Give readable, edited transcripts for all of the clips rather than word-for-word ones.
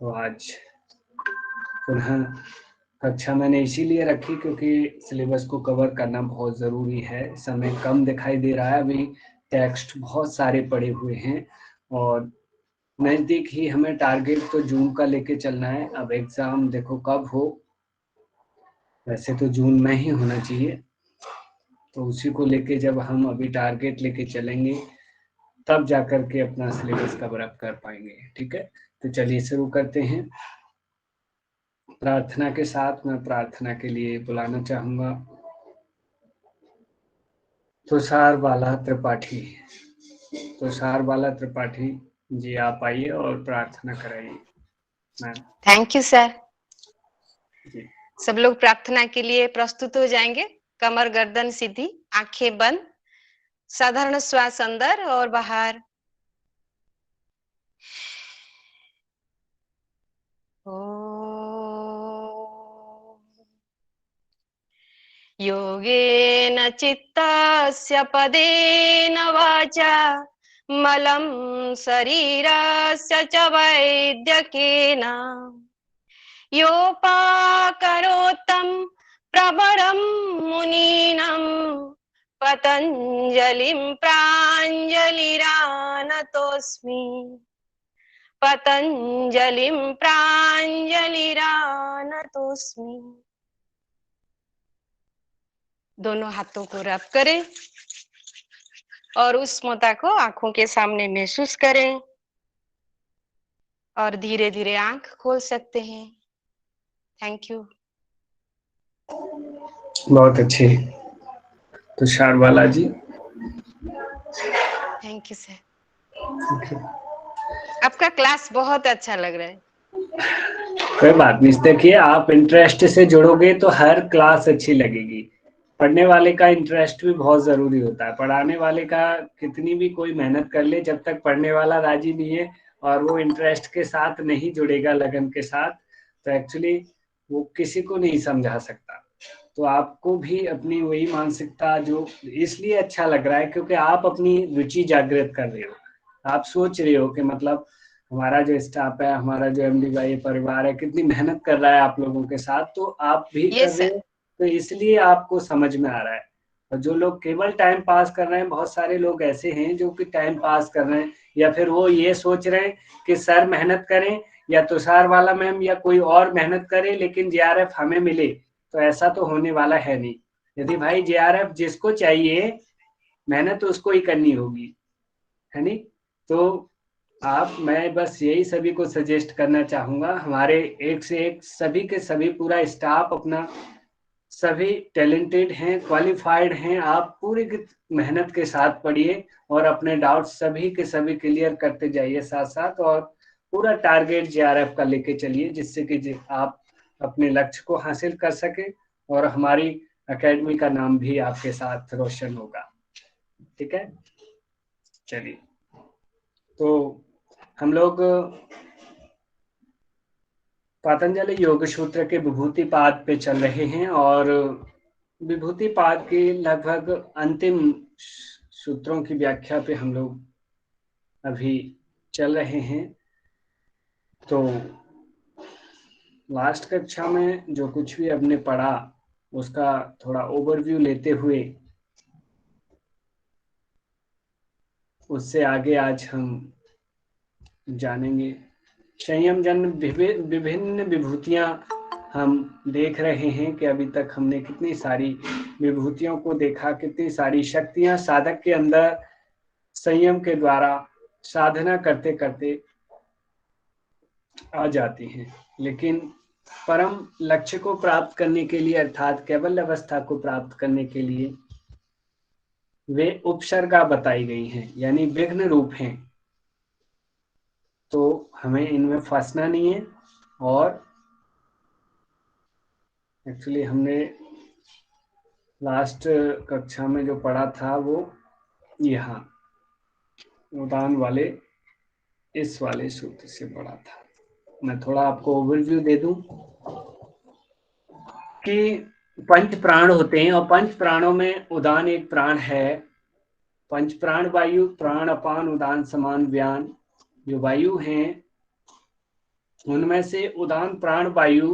तो आज पुनः कक्षा मैंने इसीलिए रखी क्योंकि सिलेबस को कवर करना बहुत ज़रूरी है। समय कम दिखाई दे रहा है, अभी टेक्स्ट बहुत सारे पड़े हुए हैं और नज़दीक ही हमें टारगेट तो जून का लेके चलना है। अब एग्ज़ाम देखो कब हो, वैसे तो जून में ही होना चाहिए, तो उसी को लेके जब हम अभी टारगेट लेके चलेंगे तब जाकर के अपना सिलेबस कवर अप कर पाएंगे। ठीक है, तो चलिए शुरू करते हैं। प्रार्थना के साथ मैं प्रार्थना के लिए बुलाना चाहूँगा तुषार बाला त्रिपाठी। तुषार बाला त्रिपाठी जी, आप आइए और प्रार्थना कराइए मैम। Thank you sir. जी सब लोग प्रार्थना के लिए प्रस्तुत हो जाएंगे। कमर गर्दन सीधी, आंखें बंद, साधारण श्वास अंदर और बाहर। योगेन चित्तस्य पदेन वाचा मलं शरीरस्य च वैद्यकेन योपाकरोत्तं प्रवरं मुनीनां पतञ्जलिं प्राञ्जलिरानतोऽस्मि। पतंजलिं प्राञ्जलिरानतोऽस्मि। दोनों हाथों को रब करें और उस ममता को आंखों के सामने महसूस करें और धीरे धीरे आंख खोल सकते हैं। Thank you. बहुत अच्छे तुषार बाला जी, थैंक यू सर। आपका क्लास बहुत अच्छा लग रहा है। कोई बात नहीं। देखिए, आप इंटरेस्ट से जुड़ोगे तो हर क्लास अच्छी लगेगी। पढ़ने वाले का इंटरेस्ट भी बहुत जरूरी होता है। पढ़ाने वाले का कितनी भी कोई मेहनत कर ले, जब तक पढ़ने वाला राजी नहीं है और वो इंटरेस्ट के साथ नहीं जुड़ेगा, लगन के साथ, तो एक्चुअली वो किसी को नहीं समझा सकता। तो आपको भी अपनी वही मानसिकता, जो इसलिए अच्छा लग रहा है क्योंकि आप अपनी रुचि जागृत कर रहे हो। आप सोच रहे हो कि मतलब हमारा जो स्टाफ है, हमारा जो एमडी भाई परिवार है, कितनी मेहनत कर रहा है आप लोगों के साथ, तो आप भी कर यस रहे सर। हो, तो इसलिए आपको समझ में आ रहा है। और जो लोग केवल टाइम पास कर रहे हैं, बहुत सारे लोग ऐसे हैं जो कि टाइम पास कर रहे हैं, या फिर वो ये सोच रहे हैं कि सर मेहनत करें या तुषार वाला मैम या कोई और मेहनत करे लेकिन जेआरएफ हमें मिले, तो ऐसा तो होने वाला है नहीं। यदि भाई जेआरएफ जिसको चाहिए, मेहनत उसको ही करनी होगी, है नहीं? तो मैं बस यही सभी को सजेस्ट करना चाहूंगा। हमारे एक से एक सभी के सभी पूरा स्टाफ अपना सभी टैलेंटेड हैं, क्वालिफाइड हैं। आप पूरी मेहनत के साथ पढ़िए और अपने डाउट सभी के सभी क्लियर करते जाइए साथ साथ, और पूरा टारगेट जेआरएफ का लेके चलिए, जिससे कि आप अपने लक्ष्य को हासिल कर सके और हमारी एकेडमी का नाम भी आपके साथ रोशन होगा। ठीक है, चलिए। तो हम लोग पतंजलि योग सूत्र के विभूति पाद पे चल रहे हैं और विभूति पाद के लगभग अंतिम सूत्रों की व्याख्या पे हम लोग अभी चल रहे हैं। तो लास्ट कक्षा में जो कुछ भी हमने पढ़ा उसका थोड़ा ओवरव्यू लेते हुए उससे आगे आज हम जानेंगे। संयम जन विभिन्न विभूतियां हम देख रहे हैं कि अभी तक हमने कितनी सारी विभूतियों को देखा, कितनी सारी शक्तियां साधक के अंदर संयम के द्वारा साधना करते करते आ जाती हैं। लेकिन परम लक्ष्य को प्राप्त करने के लिए, अर्थात केवल अवस्था को प्राप्त करने के लिए वे उपसर्गा बताई गई हैं, यानी विघ्न रूप हैं। तो हमें इनमें फंसना नहीं है। और एक्चुअली हमने लास्ट कक्षा में जो पढ़ा था वो यहाँ उदान वाले इस वाले सूत्र से पढ़ा था। मैं थोड़ा आपको ओवरव्यू दे दूं कि पंच प्राण होते हैं और पंच प्राणों में उदान एक प्राण है। पंच प्राण वायु, प्राण अपान उदान समान व्यान। जो वायु हैं उनमें से उदान प्राण वायु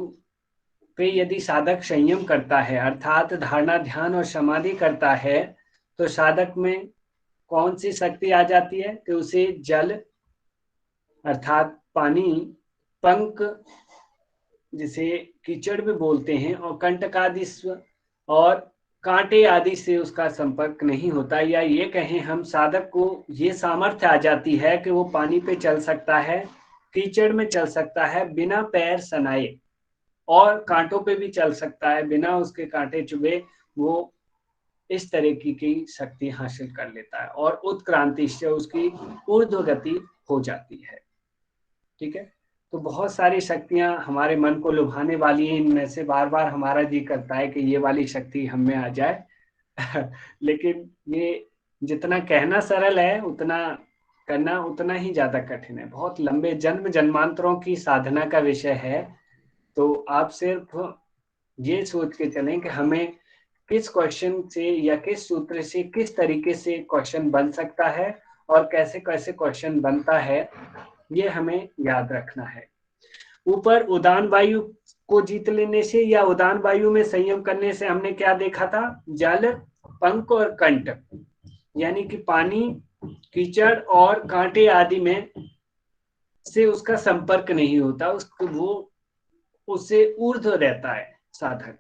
पे यदि साधक संयम करता है, अर्थात धारणा, ध्यान और समाधि करता है, तो साधक में कौन सी शक्ति आ जाती है कि उसे जल अर्थात पानी, पंख जिसे कीचड़ भी बोलते हैं, और कंटकादि और कांटे आदि से उसका संपर्क नहीं होता, या ये कहें हम साधक को ये सामर्थ्य आ जाती है कि वो पानी पे चल सकता है, कीचड़ में चल सकता है बिना पैर सनाए, और कांटों पे भी चल सकता है बिना उसके कांटे चुभे। वो इस तरह की शक्ति हासिल कर लेता है और उत्क्रांति से उसकी ऊर्ध्व गति हो जाती है। ठीक है, तो बहुत सारी शक्तियां हमारे मन को लुभाने वाली हैं, इनमें से बार बार हमारा जी करता है कि ये वाली शक्ति हम में आ जाए लेकिन ये जितना कहना सरल है उतना करना उतना ही ज्यादा कठिन है, बहुत लंबे जन्म जन्मांतरों की साधना का विषय है। तो आप सिर्फ ये सोच के चलें कि हमें किस क्वेश्चन से या किस सूत्र से किस तरीके से क्वेश्चन बन सकता है और कैसे कैसे क्वेश्चन बनता है, ये हमें याद रखना है। ऊपर उदान वायु को जीत लेने से या उदान वायु में संयम करने से हमने क्या देखा था? जल, पंख और कंठ, यानी कि पानी, कीचड़ और कांटे आदि में से उसका संपर्क नहीं होता, उसको वो उससे ऊर्ध्व रहता है साधक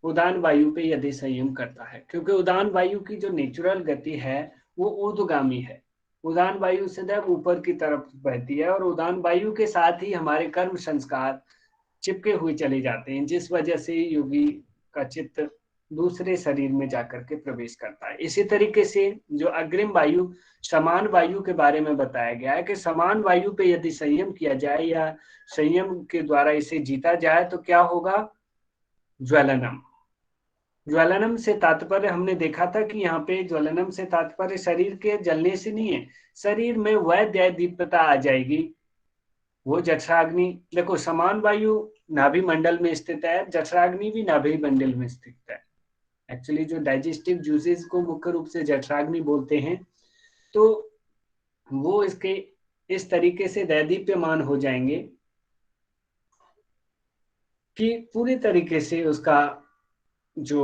उदान वायु पे यदि संयम करता है, क्योंकि उदान वायु की जो नेचुरल गति है वो ऊर्ध्वगामी है। उदान वायु सदैव ऊपर की तरफ बहती है और उदान वायु के साथ ही हमारे कर्म संस्कार चिपके हुए चले जाते हैं, जिस वजह से योगी का चित्त दूसरे शरीर में जाकर के प्रवेश करता है। इसी तरीके से जो अग्रिम वायु समान वायु के बारे में बताया गया है कि समान वायु पे यदि संयम किया जाए या संयम के द्वारा इसे जीता जाए तो क्या होगा? ज्वलनम। ज्वलनम से तात्पर्य हमने देखा था कि यहाँ पे ज्वलनम से तात्पर्य शरीर के जलने से नहीं है, शरीर में वैद्य दीप्तता आ जाएगी। वो जठराग्नि, देखो समान वायु नाभि मंडल में स्थित है, जठराग्नि भी नाभि मंडल में स्थित है। एक्चुअली जो डाइजेस्टिव जूसेस को मुख्य रूप से जठराग्नि बोलते हैं, तो वो इसके इस तरीके से दैदीप्यमान हो जाएंगे कि पूरी तरीके से उसका जो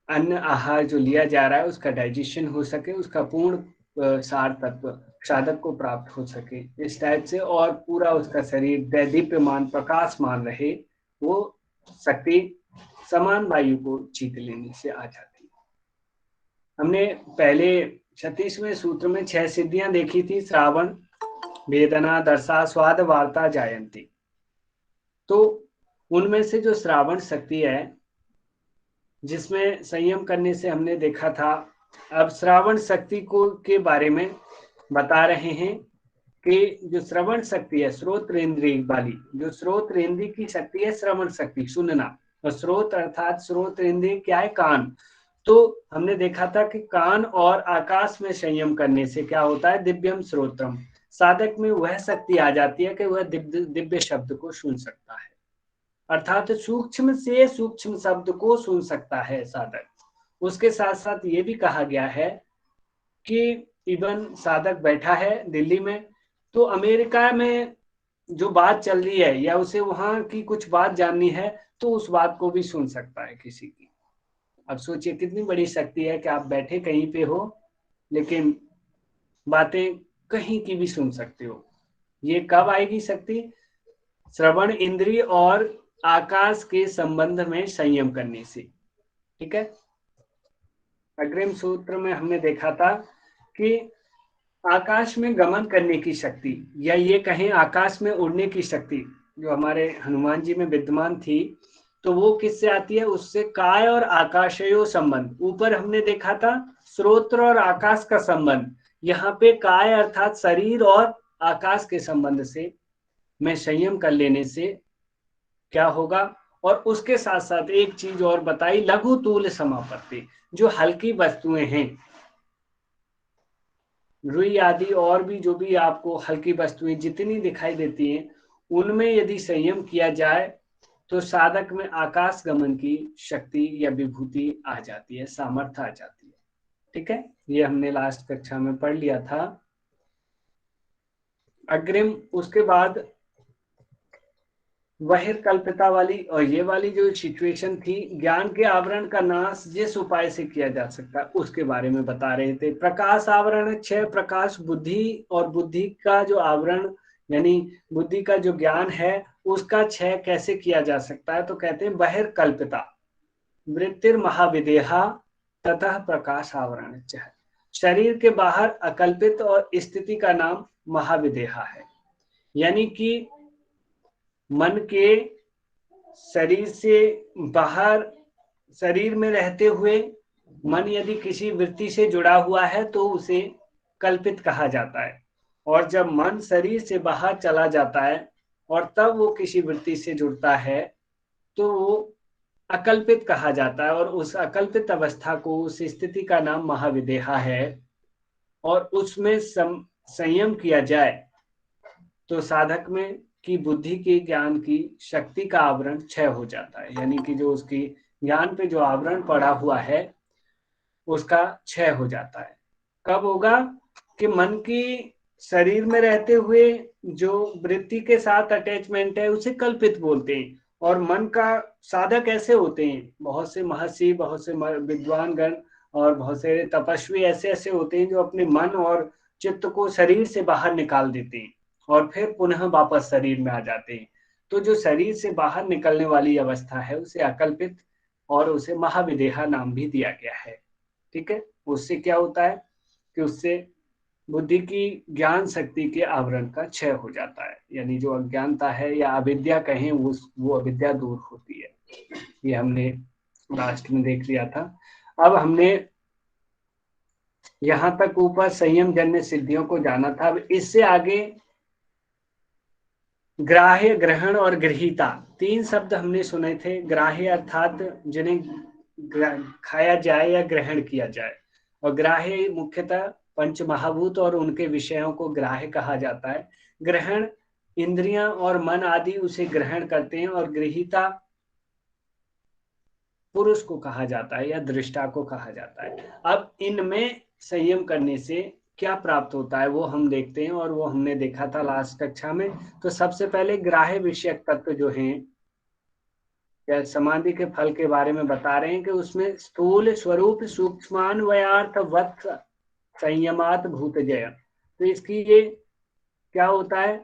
अन्न आहार जो लिया जा रहा है उसका डाइजेशन हो सके, उसका पूर्ण सार तत्व साधक को प्राप्त हो सके इस टाइप से, और पूरा उसका शरीर दैदीप्यमान प्रकाशमान रहे। वो शक्ति समान वायु को जीत लेने से आ जाती है। हमने पहले 36वें सूत्र में 6 सिद्धियां देखी थी, श्रावण, वेदना, दर्शा, स्वाद, वार्ता, जायंती। तो उनमें से जो श्रावण शक्ति है जिसमें संयम करने से हमने देखा था, अब श्रावण शक्ति को के बारे में बता रहे हैं कि जो श्रवण शक्ति है श्रोत्रेंद्रिय वाली, जो श्रोत्रेंद्रिय की शक्ति है श्रवण शक्ति, सुनना, और श्रोत अर्थात श्रोत्रेंद्रिय क्या है? कान। तो हमने देखा था कि कान और आकाश में संयम करने से क्या होता है? दिव्यम श्रोत्रम, साधक में वह शक्ति आ जाती है कि वह दिव्य शब्द को सुन सकता है, अर्थात सूक्ष्म से सूक्ष्म शब्द को सुन सकता है साधक। उसके साथ साथ ये भी कहा गया है कि इवन साधक बैठा है दिल्ली में, तो अमेरिका में जो बात चल रही है या उसे वहां की कुछ बात जाननी है तो उस बात को भी सुन सकता है किसी की। अब सोचिए कितनी बड़ी शक्ति है कि आप बैठे कहीं पे हो लेकिन बातें कहीं की भी सुन सकते हो। ये कब आएगी शक्ति? श्रवण इंद्रिय और आकाश के संबंध में संयम करने से। ठीक है, अग्रिम सूत्र में हमने देखा था कि आकाश में गमन करने की शक्ति, या ये कहें आकाश में उड़ने की शक्ति जो हमारे हनुमान जी में विद्यमान थी, तो वो किससे आती है? उससे काय और आकाशयो संबंध। ऊपर हमने देखा था स्रोत्र और आकाश का संबंध, यहाँ पे काय अर्थात शरीर और आकाश के संबंध से में संयम कर लेने से क्या होगा? और उसके साथ साथ एक चीज और बताई, लघु तूल समापत्ति, जो हल्की वस्तुएं हैं, रुई आदि और भी जो भी आपको हल्की वस्तुएं जितनी दिखाई देती हैं, उनमें यदि संयम किया जाए तो साधक में आकाश गमन की शक्ति या विभूति आ जाती है, सामर्थ्य आ जाती है। ठीक है, ये हमने लास्ट कक्षा में पढ़ लिया था। अग्रिम उसके बाद बहिर्कल्पिता वाली और ये वाली जो सिचुएशन थी, ज्ञान के आवरण का नाश जिस उपाय से किया जा सकता है उसके बारे में बता रहे थे। प्रकाश आवरण 6 प्रकाश बुद्धि, और बुद्धि का जो आवरण यानी बुद्धि का जो ज्ञान है उसका 6 कैसे किया जा सकता है, तो कहते हैं बहिर्कल्पिता वृत्तिर महाविदेहा तथा प्रकाश आवरण 6। शरीर के बाहर अकल्पित और स्थिति का नाम महाविदेहा है, यानी कि मन के शरीर से बाहर, शरीर में रहते हुए मन यदि किसी वृत्ति से जुड़ा हुआ है तो उसे कल्पित कहा जाता है, और जब मन शरीर से बाहर चला जाता है और तब वो किसी वृत्ति से जुड़ता है तो वो अकल्पित कहा जाता है, और उस अकल्पित अवस्था को, उस स्थिति का नाम महाविदेहा है। और उसमें संयम किया जाए तो साधक में की बुद्धि की ज्ञान की शक्ति का आवरण क्षय हो जाता है, यानी कि जो उसकी ज्ञान पे जो आवरण पड़ा हुआ है उसका क्षय हो जाता है। कब होगा कि मन की शरीर में रहते हुए जो वृत्ति के साथ अटैचमेंट है उसे कल्पित बोलते हैं। और मन का साधक ऐसे होते हैं, बहुत से महर्षि, बहुत से विद्वान गण और बहुत से तपस्वी ऐसे ऐसे होते हैं जो अपने मन और चित्त को शरीर से बाहर निकाल देते हैं और फिर पुनः वापस शरीर में आ जाते हैं। तो जो शरीर से बाहर निकलने वाली अवस्था है उसे अकल्पित और उसे महाविदेहा नाम भी दिया गया है। ठीक है, उससे क्या होता है कि उससे बुद्धि की ज्ञान शक्ति के आवरण का क्षय हो जाता है, यानी जो अज्ञानता है या अविद्या कहें वो अविद्या दूर होती है। ये हमने लास्ट में देख लिया था। अब हमने यहां तक ऊपर संयम जन्य सिद्धियों को जाना था। अब इससे आगे ग्राह्य, ग्रहण और गृहीता 3 शब्द हमने सुने थे। ग्राह्य अर्थात जिन्हें खाया जाए या ग्रहण किया जाए, और ग्राह्य मुख्यतः पंच महाभूत और उनके विषयों को ग्राह्य कहा जाता है। ग्रहण इंद्रियां और मन आदि उसे ग्रहण करते हैं, और गृहीता पुरुष को कहा जाता है या दृष्टा को कहा जाता है। अब इनमें संयम करने से क्या प्राप्त होता है वो हम देखते हैं, और वो हमने देखा था लास्ट कक्षा में। तो सबसे पहले ग्राह्य विषयक तत्व जो हैं या समाधि के फल के बारे में बता रहे हैं कि उसमें स्थूल स्वरूप सूक्ष्मान्वयार्थ वत् संयमात भूतजय। तो इसकी ये क्या होता है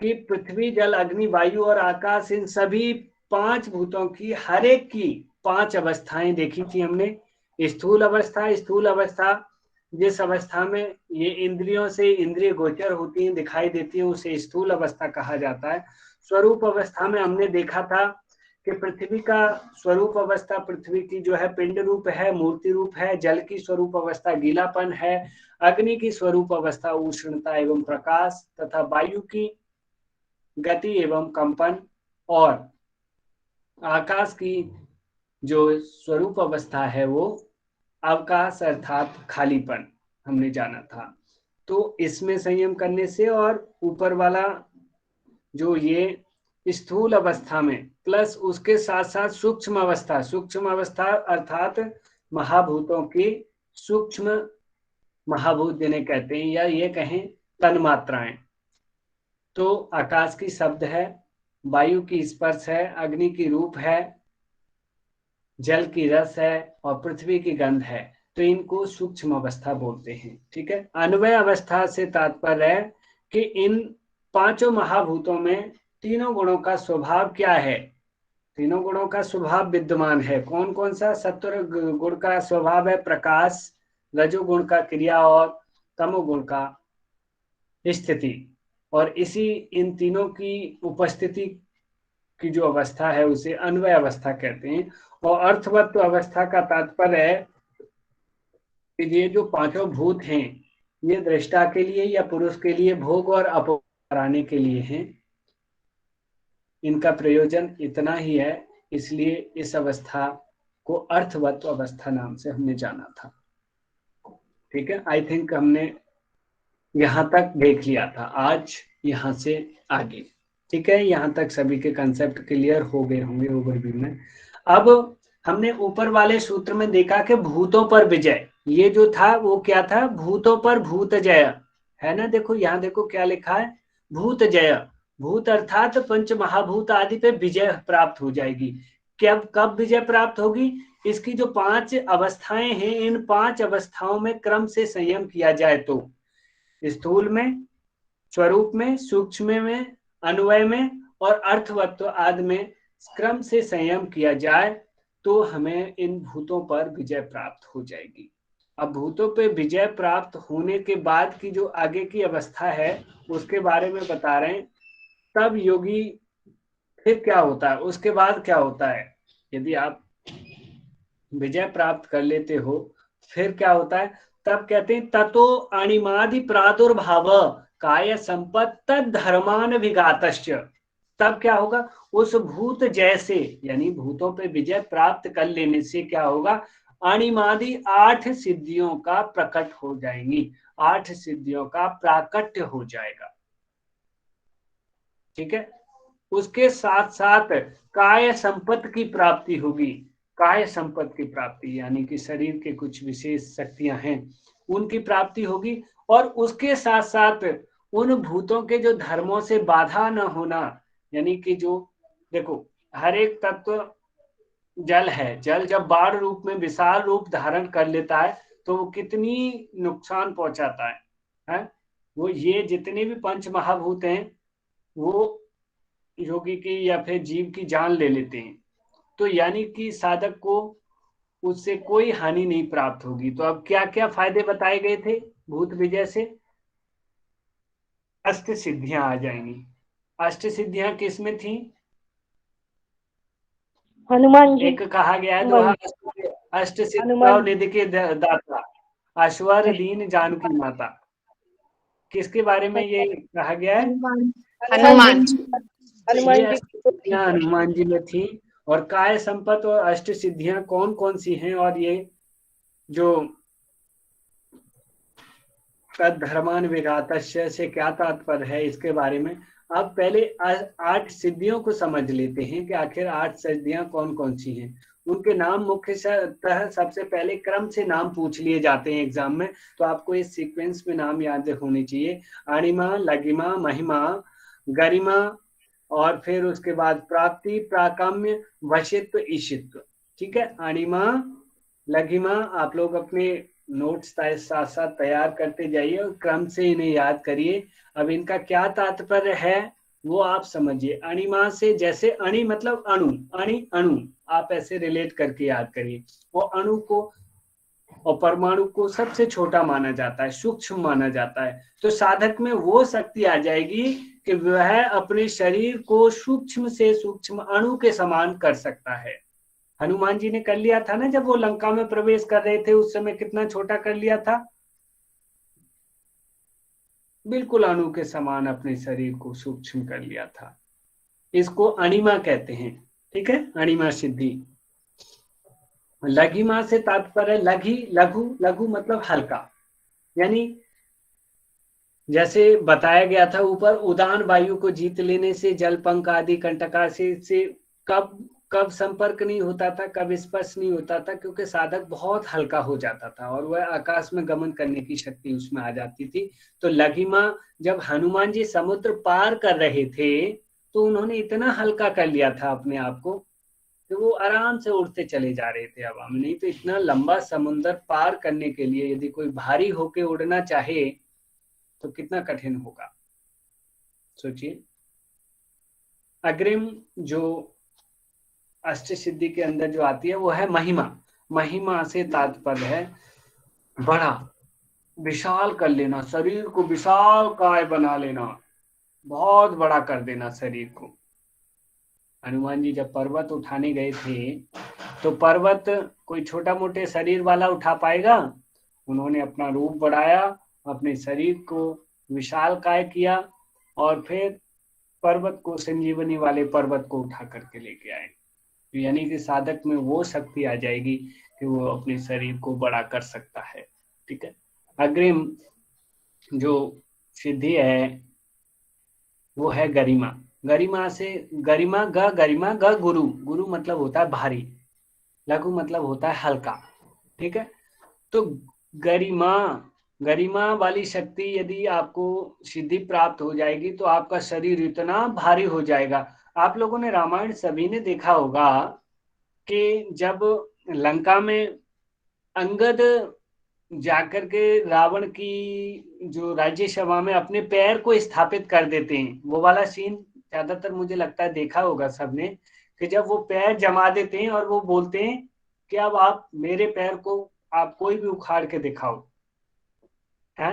कि पृथ्वी, जल, अग्नि, वायु और आकाश, इन सभी 5 भूतों की हर एक की 5 अवस्थाएं देखी थी हमने। स्थूल अवस्था जिस अवस्था में ये इंद्रियों से इंद्रिय गोचर होती हैं, दिखाई देती है, उसे स्थूल अवस्था कहा जाता है। स्वरूप अवस्था में हमने देखा था कि पृथ्वी का स्वरूप अवस्था, पृथ्वी की जो है पिंड रूप है, मूर्ति रूप है। जल की स्वरूप अवस्था गीलापन है। अग्नि की स्वरूप अवस्था उष्णता एवं प्रकाश, तथा वायु की गति एवं कंपन, और आकाश की जो स्वरूप अवस्था है वो अवकाश अर्थात खालीपन हमने जाना था। तो इसमें संयम करने से, और ऊपर वाला जो ये स्थूल अवस्था में प्लस उसके साथ साथ सूक्ष्म अवस्था अर्थात महाभूतों की सूक्ष्म महाभूत जिन्हें कहते हैं, या ये कहें तन्मात्राएं। तो आकाश की शब्द है, वायु की स्पर्श है, अग्नि की रूप है, जल की रस है, और पृथ्वी की गंध है। तो इनको सूक्ष्म अवस्था बोलते हैं। ठीक है, अन्वय अवस्था से तात्पर्य है कि इन 5 महाभूतों में तीनों गुणों का स्वभाव क्या है। तीनों गुणों का स्वभाव विद्यमान है। कौन कौन सा? सत्व गुण का स्वभाव है प्रकाश, रजोगुण का क्रिया, और तमोगुण का स्थिति। और इसी इन तीनों की उपस्थिति की जो अवस्था है उसे अन्वय अवस्था कहते हैं। और अर्थवत्व अवस्था का तात्पर्य है कि ये जो 5 भूत हैं ये दृष्टा के लिए या पुरुष के लिए भोग और अपभोग कराने के लिए हैं। इनका प्रयोजन इतना ही है, इसलिए इस अवस्था को अर्थवत्व अवस्था नाम से हमने जाना था। ठीक है, आई थिंक हमने यहाँ तक देख लिया था। आज यहाँ से आगे, ठीक है, यहाँ तक सभी के कंसेप्ट क्लियर हो गए होंगे ओवरव्यू में। अब हमने ऊपर वाले सूत्र में देखा कि भूतों पर विजय, ये जो था वो क्या था? भूतों पर भूत जय, है ना। देखो यहाँ देखो क्या लिखा है, भूत जय। भूत अर्थात पंच महाभूत आदि पे विजय प्राप्त हो जाएगी। कब विजय प्राप्त होगी? इसकी जो 5 अवस्थाएं हैं, इन 5 अवस्थाओं में क्रम से संयम किया जाए तो, स्थूल में, स्वरूप में, सूक्ष्म में, अन्वय में और अर्थवत्व आदि में क्रम से संयम किया जाए तो हमें इन भूतों पर विजय प्राप्त हो जाएगी। अब भूतों पे विजय प्राप्त होने के बाद की जो आगे की अवस्था है उसके बारे में बता रहे हैं। तब योगी फिर क्या होता है, उसके बाद क्या होता है? यदि आप विजय प्राप्त कर लेते हो फिर क्या होता है? तब कहते हैं ततो अणिमादि प्रादुर्भाव काय संपत्त धर्मान विघातश्च। तब क्या होगा? उस भूत जैसे, यानी भूतों पे विजय प्राप्त कर लेने से क्या होगा? अणिमादि 8 सिद्धियों का प्रकट हो जाएंगी, 8 सिद्धियों का प्राकट्य हो जाएगा। ठीक है। उसके साथ साथ काय संपत्ति की प्राप्ति होगी। काय संपत्ति की प्राप्ति यानी कि शरीर के कुछ विशेष शक्तियां हैं उनकी प्राप्ति होगी। और उसके साथ साथ उन भूतों के जो धर्मों से बाधा न होना, यानी कि जो देखो हर एक तत्व जल है, जल जब बाढ़ रूप में विशाल रूप धारण कर लेता है तो वो कितनी नुकसान पहुंचाता है? वो ये जितने भी पंच महाभूत हैं वो योगी की या फिर जीव की जान ले लेते हैं। तो यानी कि साधक को उससे कोई हानि नहीं प्राप्त होगी। तो अब क्या क्या फायदे बताए गए थे भूत विजय से? अष्ट सिद्धियां आ जाएंगी। अष्ट सिद्धियां किस में थी? हनुमान जी। एक कहा गया है दोहा, अष्ट सिद्धियों निधि के दाता अश्वर दीन जानकी माता। किसके बारे में ये कहा गया है? हनुमान जी। हनुमान जी में थी। और काय संपत्ति और अष्ट सिद्धियां कौन कौन सी हैं, और ये जो धर्मान विघातस्य से क्या तात्पर्य है इसके बारे में अब पहले 8 सिद्धियों को समझ लेते हैं कि आखिर 8 सिद्धियां कौन कौन सी हैं। उनके नाम मुख्यतः सबसे पहले क्रम से नाम पूछ लिए जाते हैं एग्जाम में, तो आपको इस सीक्वेंस में नाम याद होने चाहिए। अणिमा, लघिमा, महिमा, गरिमा और फिर उसके बाद प्राप्ति, प्राकाम्य, वशित्व, ईशित्व। ठीक है। अणिमा, लघिमा आप लोग अपने नोट्स साथ साथ तैयार करते जाइए और क्रम से इन्हें याद करिए। अब इनका क्या तात्पर्य है वो आप समझिए। अणिमा से, जैसे अणि मतलब अणु, अणि अणु आप ऐसे रिलेट करके याद करिए। वो अणु को और परमाणु को सबसे छोटा माना जाता है, सूक्ष्म माना जाता है। तो साधक में वो शक्ति आ जाएगी कि वह अपने शरीर को सूक्ष्म से सूक्ष्म अणु के समान कर सकता है। हनुमान जी ने कर लिया था ना, जब वो लंका में प्रवेश कर रहे थे उस समय कितना छोटा कर लिया था, बिल्कुल अणु के समान अपने शरीर को सूक्ष्म कर लिया था। इसको अणिमा कहते हैं। ठीक है, अणिमा सिद्धि। लघिमा से तात्पर्य लघी, लघु, लघु मतलब हल्का, यानी जैसे बताया गया था ऊपर, उदान वायु को जीत लेने से जलपंख आदि कंटका से कब संपर्क नहीं होता था, कब स्पर्श नहीं होता था, क्योंकि साधक बहुत हल्का हो जाता था और वह आकाश में गमन करने की शक्ति उसमें आ जाती थी। तो लघिमा, जब हनुमान जी समुद्र पार कर रहे थे तो उन्होंने इतना हल्का कर लिया था अपने आप को कि वो आराम से उड़ते चले जा रहे थे हवा में। नहीं तो इतना लंबा समुद्र पार करने के लिए यदि कोई भारी होके उड़ना चाहे तो कितना कठिन होगा, सोचिए। अग्रिम जो अष्ट सिद्धि के अंदर जो आती है वो है महिमा। महिमा से तात्पर्य है बड़ा, विशाल कर लेना, शरीर को विशाल काय बना लेना, बहुत बड़ा कर देना शरीर को। हनुमान जी जब पर्वत उठाने गए थे तो पर्वत कोई छोटा मोटे शरीर वाला उठा पाएगा? उन्होंने अपना रूप बढ़ाया, अपने शरीर को विशाल काय किया और फिर पर्वत को, संजीवनी वाले पर्वत को उठा करके लेके आए। यानी कि साधक में वो शक्ति आ जाएगी कि वो अपने शरीर को बड़ा कर सकता है। ठीक है। अग्रिम जो सिद्धि है वो है गरिमा। गरिमा से, गरिमा ग गुरु, गुरु मतलब होता है भारी, लघु मतलब होता है हल्का। ठीक है। तो गरिमा गरिमा वाली शक्ति यदि आपको सिद्धि प्राप्त हो जाएगी तो आपका शरीर इतना भारी हो जाएगा। आप लोगों ने रामायण सभी ने देखा होगा कि जब लंका में अंगद जाकर के रावण की जो राज्यसभा में अपने पैर को स्थापित कर देते हैं, वो वाला सीन ज्यादातर मुझे लगता है देखा होगा सबने, कि जब वो पैर जमा देते हैं और वो बोलते हैं कि अब आप मेरे पैर को आप कोई भी उखाड़ के दिखाओ, है।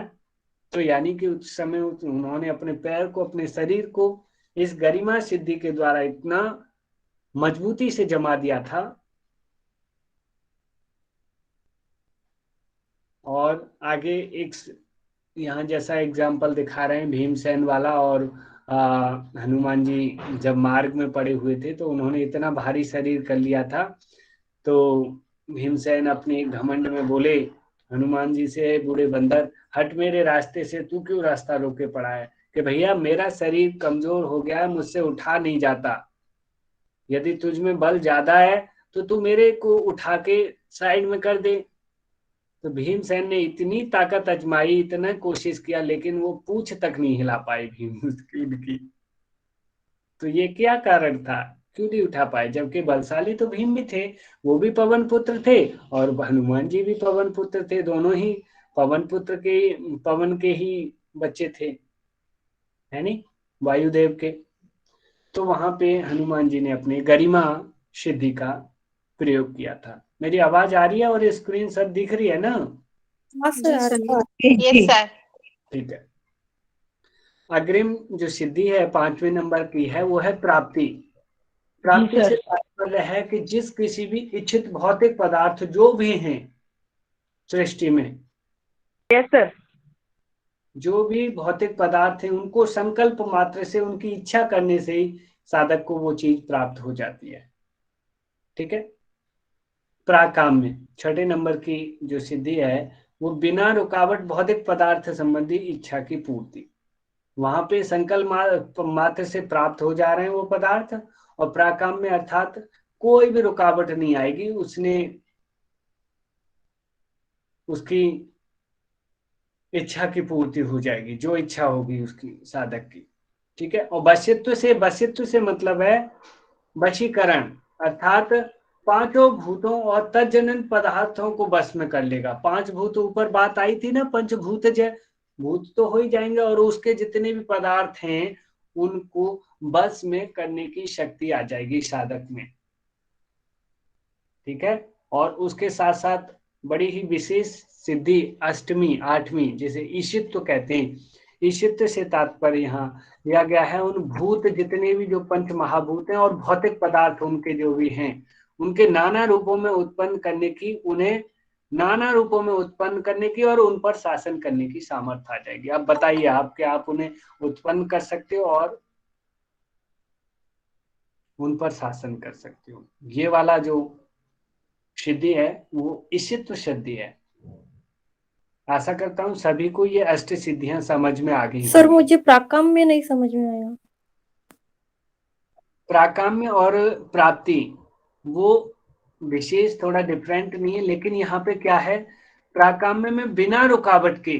तो यानी कि उस समय उन्होंने अपने पैर को, अपने शरीर को इस गरिमा सिद्धि के द्वारा इतना मजबूती से जमा दिया था। और आगे एक यहाँ जैसा एग्जाम्पल दिखा रहे हैं भीमसेन वाला, और हनुमान जी जब मार्ग में पड़े हुए थे तो उन्होंने इतना भारी शरीर कर लिया था, तो भीमसेन अपने घमंड में बोले हनुमान जी से, बूढ़े बंदर हट मेरे रास्ते से, तू क्यों रास्ता रोके पड़ा है, कि भैया मेरा शरीर कमजोर हो गया है, मुझसे उठा नहीं जाता, यदि तुझ में बल ज्यादा है तो तू मेरे को उठा के साइड में कर दे। तो भीमसेन ने इतनी ताकत आजमाई, इतना कोशिश किया, लेकिन वो पूंछ तक नहीं हिला पाए भीम उनकी। तो ये क्या कारण था, क्यों नहीं उठा पाए, जबकि बलशाली तो भीम भी थे, वो भी पवन पुत्र थे और हनुमान जी भी पवन पुत्र थे, दोनों ही पवन पुत्र के, पवन के ही बच्चे थे, है नी, वायुदेव के। तो वहां पे हनुमान जी ने अपनी गरिमा सिद्धि का प्रयोग किया था। मेरी आवाज आ रही है और स्क्रीन सब दिख रही है ना? हाँ सर, आ रही है। Yes sir. ठीक है। अग्रिम जो सिद्धि है 5वें नंबर की है, वो है प्राप्ति। प्राप्ति से तात्पर्य है कि जिस किसी भी इच्छित भौतिक पदार्थ जो भी हैं सृष्टि में, यस सर, जो भी भौतिक पदार्थ हैं उनको संकल्प मात्र से, उनकी इच्छा करने से ही साधक को वो चीज प्राप्त हो जाती है। ठीक है। प्राकाम्य 6 नंबर की जो सिद्धि है, वो बिना रुकावट भौतिक पदार्थ संबंधी इच्छा की पूर्ति। वहां पे संकल्प मात्र से प्राप्त हो जा रहे हैं वो पदार्थ, और प्राकाम्य अर्थात कोई भी रुकावट नहीं आएगी, उसने उसकी इच्छा की पूर्ति हो जाएगी, जो इच्छा होगी उसकी साधक की। ठीक है। और वशीत्व से मतलब है वशीकरण, अर्थात पांचों भूतों और तज्जनन पदार्थों को बस में कर लेगा। 5 भूत ऊपर बात आई थी ना, पंचभूत जय, भूत तो हो ही जाएंगे और उसके जितने भी पदार्थ हैं उनको बस में करने की शक्ति आ जाएगी साधक में। ठीक है। और उसके साथ साथ बड़ी ही विशेष सिद्धि अष्टमी 8वीं, जिसे ईशित्व कहते हैं। ईशित्व से तात्पर्य यहाँ लिया गया है उन भूत, जितने भी जो पंच महाभूत हैं और भौतिक पदार्थ उनके जो भी हैं, उनके नाना रूपों में उत्पन्न करने की, उन्हें नाना रूपों में उत्पन्न करने की और उन पर शासन करने की सामर्थ्य आ जाएगी। अब बताइए आप, क्या आप उन्हें उत्पन्न कर सकते हो और उन पर शासन कर सकते हो? ये वाला जो सिद्धि है वो ईशित्व सिद्धि है। आशा करता हूँ सभी को ये अष्ट सिद्धियां समझ में आ गई सर होंगी। मुझे प्राकाम्य नहीं समझ में आया। प्राकाम्य और प्राप्ति वो विशेष थोड़ा डिफरेंट नहीं है, लेकिन यहाँ पे क्या है, प्राकाम्य में बिना रुकावट के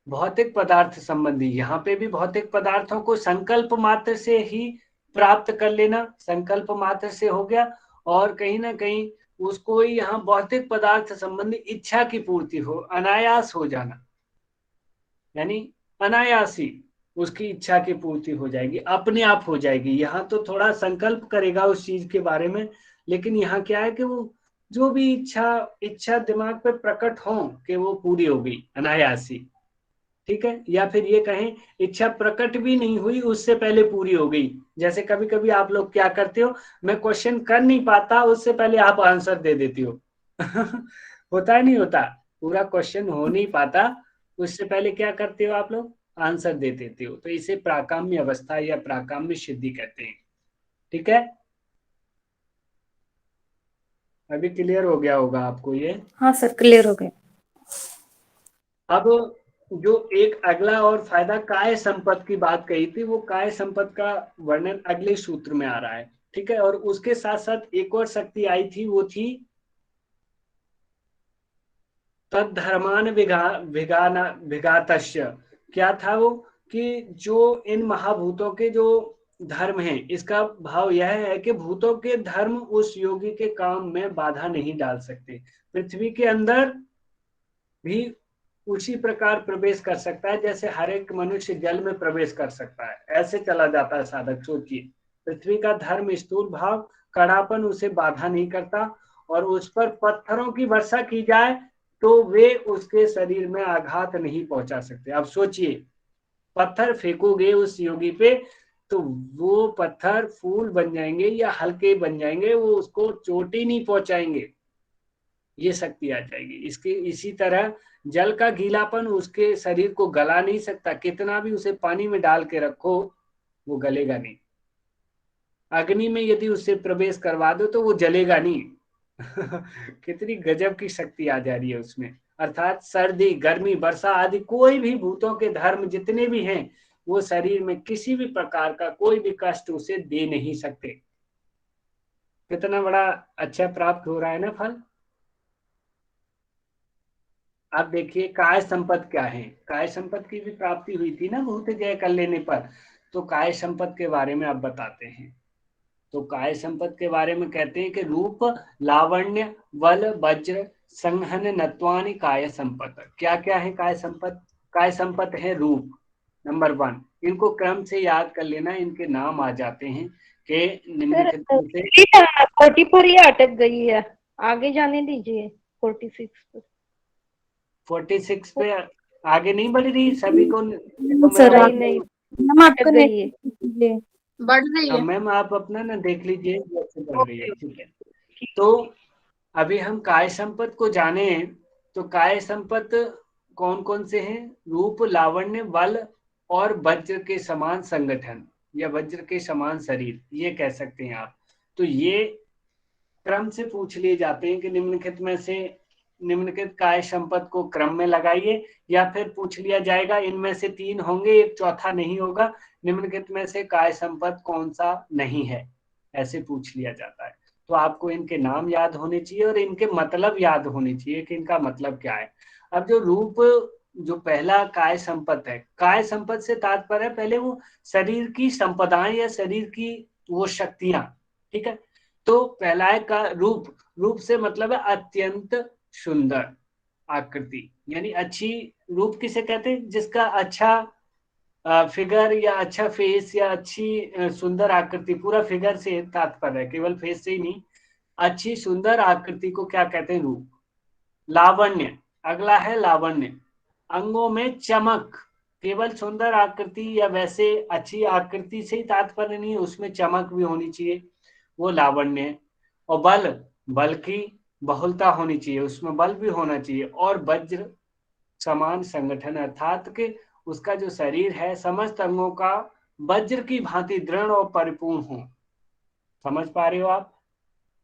भौतिक पदार्थ संबंधी, यहाँ पे भी भौतिक पदार्थों को संकल्प मात्र से ही प्राप्त कर लेना, संकल्प मात्र से हो गया, और कहीं ना कहीं उसको यहाँ भौतिक पदार्थ संबंधी इच्छा की पूर्ति हो, अनायास हो जाना, यानी अनायास ही उसकी इच्छा की पूर्ति हो जाएगी, अपने आप हो जाएगी। यहाँ तो थोड़ा संकल्प करेगा उस चीज के बारे में, लेकिन यहाँ क्या है कि वो जो भी इच्छा दिमाग पे प्रकट हो कि वो पूरी हो गई अनायास ही। ठीक है। या फिर ये कहें इच्छा प्रकट भी नहीं हुई, उससे पहले पूरी हो गई। जैसे कभी कभी आप लोग क्या करते हो, मैं क्वेश्चन कर नहीं पाता उससे पहले आप आंसर दे देती हो होता है नहीं होता, पूरा क्वेश्चन हो नहीं पाता उससे पहले क्या करते हो आप लोग, आंसर दे देते हो। तो इसे प्राकाम्य अवस्था या प्राकाम्य सिद्धि कहते हैं। ठीक है। अभी क्लियर हो गया होगा आपको ये? हाँ सर, क्लियर हो गए। अब जो एक अगला और फायदा काय संपत्ति की बात कही थी, वो काय संपत्ति का वर्णन अगले सूत्र में आ रहा है। ठीक है। और उसके साथ साथ एक और शक्ति आई थी, वो थी तद्धर्मान विघातस्य, क्या था वो कि जो इन महाभूतों के जो धर्म हैं, इसका भाव यह है कि भूतों के धर्म उस योगी के काम में बाधा नहीं डाल सकते। पृथ्वी के अंदर भी उसी प्रकार प्रवेश कर सकता है जैसे हर एक मनुष्य जल में प्रवेश कर सकता है, ऐसे चला जाता है साधक। सोचिए, पृथ्वी का धर्म स्थूल भाव कड़ापन उसे बाधा नहीं करता, और उस पर पत्थरों की वर्षा की जाए तो वे उसके शरीर में आघात नहीं पहुंचा सकते। अब सोचिए, पत्थर फेंकोगे उस योगी पे तो वो पत्थर फूल बन जाएंगे या हल्के बन जाएंगे, वो उसको चोट ही नहीं पहुंचाएंगे, ये शक्ति आ जाएगी। इसके इसी तरह जल का गीलापन उसके शरीर को गला नहीं सकता, कितना भी उसे पानी में डाल के रखो वो गलेगा नहीं। अग्नि में यदि उससे प्रवेश करवा दो तो वो जलेगा नहीं। कितनी गजब की शक्ति आ जा रही है उसमें। अर्थात सर्दी, गर्मी, वर्षा आदि कोई भी भूतों के धर्म जितने भी हैं, वो शरीर में किसी भी प्रकार का कोई भी कष्ट उसे दे नहीं सकते। कितना बड़ा अच्छा प्राप्त हो रहा है ना फल। अब देखिए काय संपत्ति क्या है। काय संपत्ति की भी प्राप्ति हुई थी ना भूत जय कर लेने पर, तो काय संपत्ति के बारे में आप बताते हैं। तो काय संपत्ति के बारे में कहते हैं कि रूप, लावण्य, बल, वज्र, संहन, नत्वानि काय संपत्ति। क्या क्या है काय संपत्ति? काय संपत्ति है रूप, नंबर 1। इनको क्रम से याद कर लेना, इनके नाम आ जाते हैं कि निम्नलिखित से 40 पर ही अटक गई है, आगे जाने दीजिए। 46 पर 46 पे आगे नहीं बढ़ रही सभी को। सर नहीं मैम, आपका गई है, बढ़ रही है। मैम आप अपना ना देख लीजिए जैसे बढ़ रही है, ठीक है। तो अभी हम काय संपत्ति को जाने, तो काय संपत्ति कौन कौन से हैं? रूप, लावण्य, बल और वज्र के समान संगठन या वज्र के समान शरीर, ये कह सकते हैं आप। तो ये क्रम से पूछ लिए जाते हैं कि निम्नलिखित में से निम्नलिखित काय संपत्ति को क्रम में लगाइए, या फिर पूछ लिया जाएगा इनमें से 3 होंगे, एक चौथा नहीं होगा, निम्नलिखित में से काय संपत्ति कौन सा नहीं है, ऐसे पूछ लिया जाता है। तो आपको इनके नाम याद होने चाहिए और इनके मतलब याद होने चाहिए कि इनका मतलब क्या है। अब जो रूप, जो पहला काय संपत्ति है, काय संपत्ति से तात्पर्य है पहले वो शरीर की संपदाएं या शरीर की वो शक्तियां, ठीक है। तो पहला है का रूप। रूप से मतलब है अत्यंत सुंदर आकृति, यानी अच्छी। रूप किसे कहते हैं? जिसका अच्छा फिगर या अच्छा फेस या अच्छी सुंदर आकृति, पूरा फिगर से तात्पर्य है, केवल फेस से ही नहीं, अच्छी सुंदर आकृति को क्या कहते हैं? रूप। लावण्य, अगला है लावण्य, अंगों में चमक, केवल सुंदर आकृति या वैसे अच्छी आकृति से ही तात्पर्य नहीं, उसमें चमक भी होनी चाहिए, वो लावण्य। और बल, बल की बहुलता होनी चाहिए, उसमें बल भी होना चाहिए। और वज्र समान संगठन, अर्थात कि उसका जो शरीर है समस्त अंगों का वज्र की भांति दृढ़ और परिपूर्ण हो। समझ पा रहे हो आप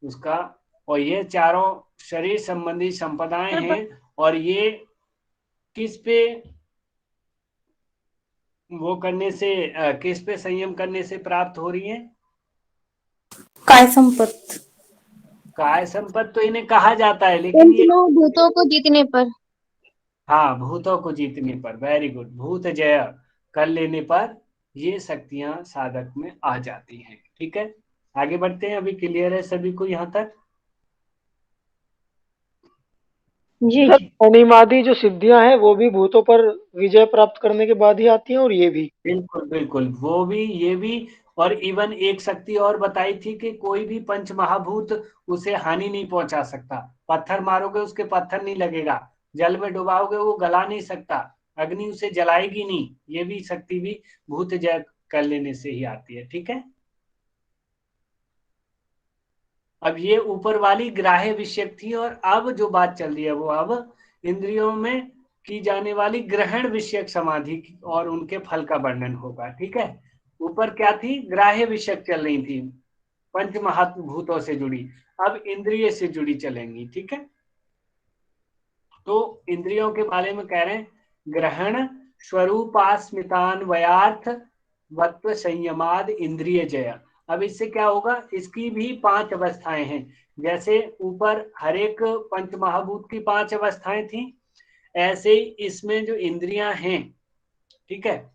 उसका? और ये चारों शरीर संबंधी संपदाएं हैं, और ये किस पे वो करने से, किस पे संयम करने से प्राप्त हो रही है? काय संपत्ति। काय संपत्ति तो इन्हें कहा जाता है, लेकिन ये भूतों को जीतने पर। हाँ, भूतों को जीतने पर, वेरी गुड, भूत जय कर लेने पर ये शक्तियां साधक में आ जाती हैं। ठीक है, आगे बढ़ते हैं। अभी क्लियर है सभी को यहाँ तक? जी अनिमादि जो सिद्धियां हैं वो भी भूतों पर विजय प्राप्त करने के बाद ही आती हैं, और ये भी बिल्कुल बिल्कुल, वो भी ये भी। और इवन एक शक्ति और बताई थी कि कोई भी पंच महाभूत उसे हानि नहीं पहुंचा सकता। पत्थर मारोगे उसके पत्थर नहीं लगेगा, जल में डुबाओगे वो गला नहीं सकता, अग्नि उसे जलाएगी नहीं। ये भी शक्ति भी भूत जय कर लेने से ही आती है। ठीक है, अब ये ऊपर वाली ग्राह्य विषयक थी, और अब जो बात चल रही है वो अब इंद्रियों में की जाने वाली ग्रहण विषयक समाधि और उनके फल का वर्णन होगा। ठीक है, ऊपर क्या थी? ग्राह्य विषयक चल रही थी, पंच महाभूतों से जुड़ी, अब इंद्रिय से जुड़ी चलेंगी। ठीक है, तो इंद्रियों के बारे में कह रहे हैं, ग्रहण, स्वरूपास्मितान्वयार्थ, वत्व, संयमाद, इंद्रिय जय। अब इससे क्या होगा? इसकी भी 5 अवस्थाएं हैं। जैसे ऊपर हर एक पंच महाभूत की 5 अवस्थाएं थी, ऐसे ही इसमें जो इंद्रियां हैं, ठीक है,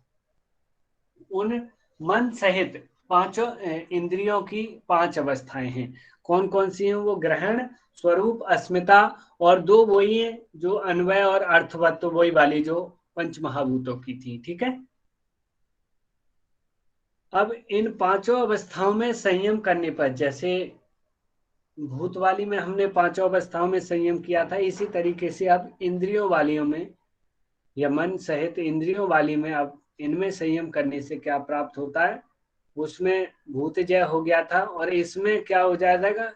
उन मन सहित पांचों इंद्रियों की 5 अवस्थाएं हैं। कौन कौन सी हैं वो? ग्रहण, स्वरूप, अस्मिता, और 2 वही है जो अन्वय और अर्थवत्व, वही वाली जो पंच महाभूतों की थी। ठीक है, अब इन 5 अवस्थाओं में संयम करने पर, जैसे भूत वाली में हमने 5 अवस्थाओं में संयम किया था, इसी तरीके से अब इंद्रियों वालियों में या मन सहित इंद्रियों वाली में अब इनमें संयम करने से क्या प्राप्त होता है? उसमें भूत जय हो गया था, और इसमें क्या हो जाएगा?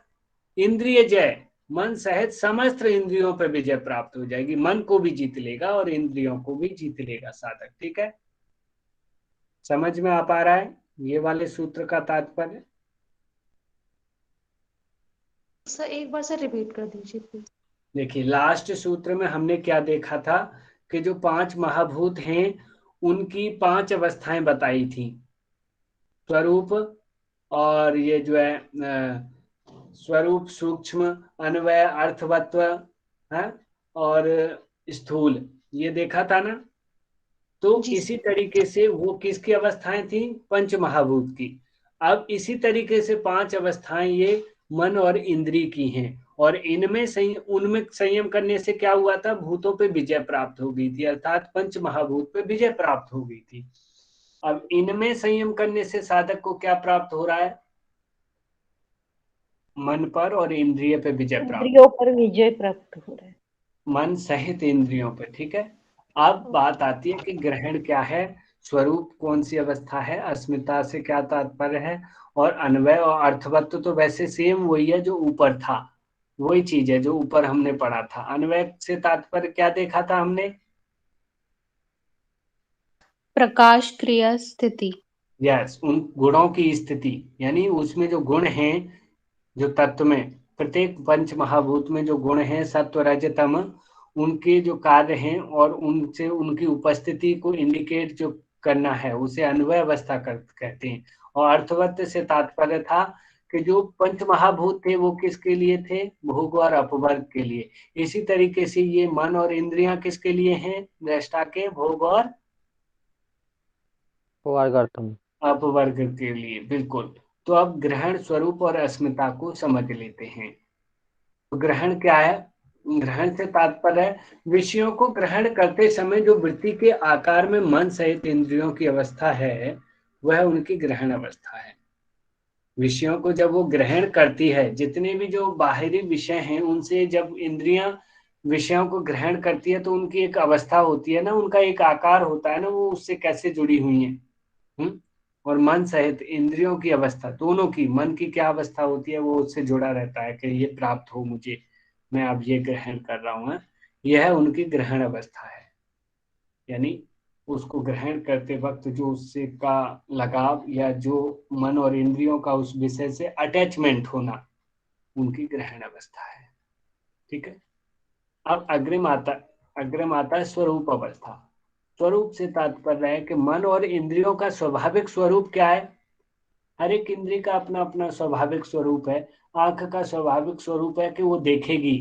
इंद्रिय जय, मन सहित समस्त इंद्रियों पर विजय प्राप्त हो जाएगी। मन को भी जीत लेगा और इंद्रियों को भी जीत लेगा साधक। ठीक है, समझ में आ पा रहा है ये वाले सूत्र का तात्पर्य? सर एक बार सर रिपीट कर दीजिए प्लीज। देखिए, लास्ट सूत्र में हमने क्या देखा था कि जो 5 महाभूत हैं उनकी 5 अवस्थाएं बताई थी। स्वरूप, और ये जो है स्वरूप, सूक्ष्म, अन्वय, अर्थवत्व है, और स्थूल, ये देखा था ना। तो इसी तरीके से वो किसकी अवस्थाएं थी? पंच महाभूत की। अब इसी तरीके से 5 अवस्थाएं ये मन और इंद्री की हैं, और इनमें उनमें संयम करने से क्या हुआ था? भूतों पे विजय प्राप्त हो गई थी, अर्थात पंच महाभूत पे विजय प्राप्त हो गई थी। अब इनमें संयम करने से साधक को क्या प्राप्त हो रहा है? मन पर और इंद्रिय पे विजय प्राप्त, इंद्रियों पर विजय प्राप्त हो रहा है, मन सहित इंद्रियों पे। ठीक है, अब बात आती है कि ग्रहण क्या है, स्वरूप कौन सी अवस्था है, अस्मिता से क्या तात्पर्य है, और अन्वय और अर्थवत्व तो वैसे सेम वही है जो ऊपर था, वही चीज है जो ऊपर हमने पढ़ा था। अन्वय से तात्पर्य क्या देखा था हमने? प्रकाश, क्रिया, स्थिति। यस, उन गुणों की स्थिति, यानी उसमें जो गुण हैं, जो तत्व में, प्रत्येक पंच महाभूत में जो गुण हैं, सत्व, रज, तम, उनके जो कार्य हैं और उनसे उनकी उपस्थिति को इंडिकेट जो करना है, उसे अन्वय अवस्था कहते हैं। और अर्थवत्व से तात्पर्य था कि जो पंच महाभूत थे वो किसके लिए थे? भोग और अपवर्ग के लिए। इसी तरीके से ये मन और इंद्रियां किसके लिए हैं? दृष्टा के भोग और अपवर्ग के लिए। बिल्कुल। तो अब ग्रहण, स्वरूप और अस्मिता को समझ लेते हैं। तो ग्रहण क्या है? ग्रहण से तात्पर्य है विषयों को ग्रहण करते समय जो वृत्ति के आकार में मन सहित इंद्रियों की अवस्था है, वह उनकी ग्रहण अवस्था है। विषयों को जब वो ग्रहण करती है, जितने भी जो बाहरी विषय हैं उनसे जब इंद्रियां विषयों को ग्रहण करती है, तो उनकी एक अवस्था होती है ना, उनका एक आकार होता है ना, वो उससे कैसे जुड़ी हुई है। और मन सहित इंद्रियों की अवस्था, दोनों की, मन की क्या अवस्था होती है? वो उससे जुड़ा रहता है कि ये प्राप्त हो मुझे, मैं अब ये ग्रहण कर रहा हूं। यह उनकी ग्रहण अवस्था है, यानी उसको ग्रहण करते वक्त जो उससे का लगाव, या जो मन और इंद्रियों का उस विषय से अटैचमेंट होना, उनकी ग्रहण अवस्था है। ठीक है, अब अग्रिम आता है स्वरूप अवस्था। स्वरूप से तात्पर्य है कि मन और इंद्रियों का स्वाभाविक स्वरूप क्या है? हर एक इंद्रिय का अपना अपना स्वाभाविक स्वरूप है। आंख का स्वाभाविक स्वरूप है कि वो देखेगी,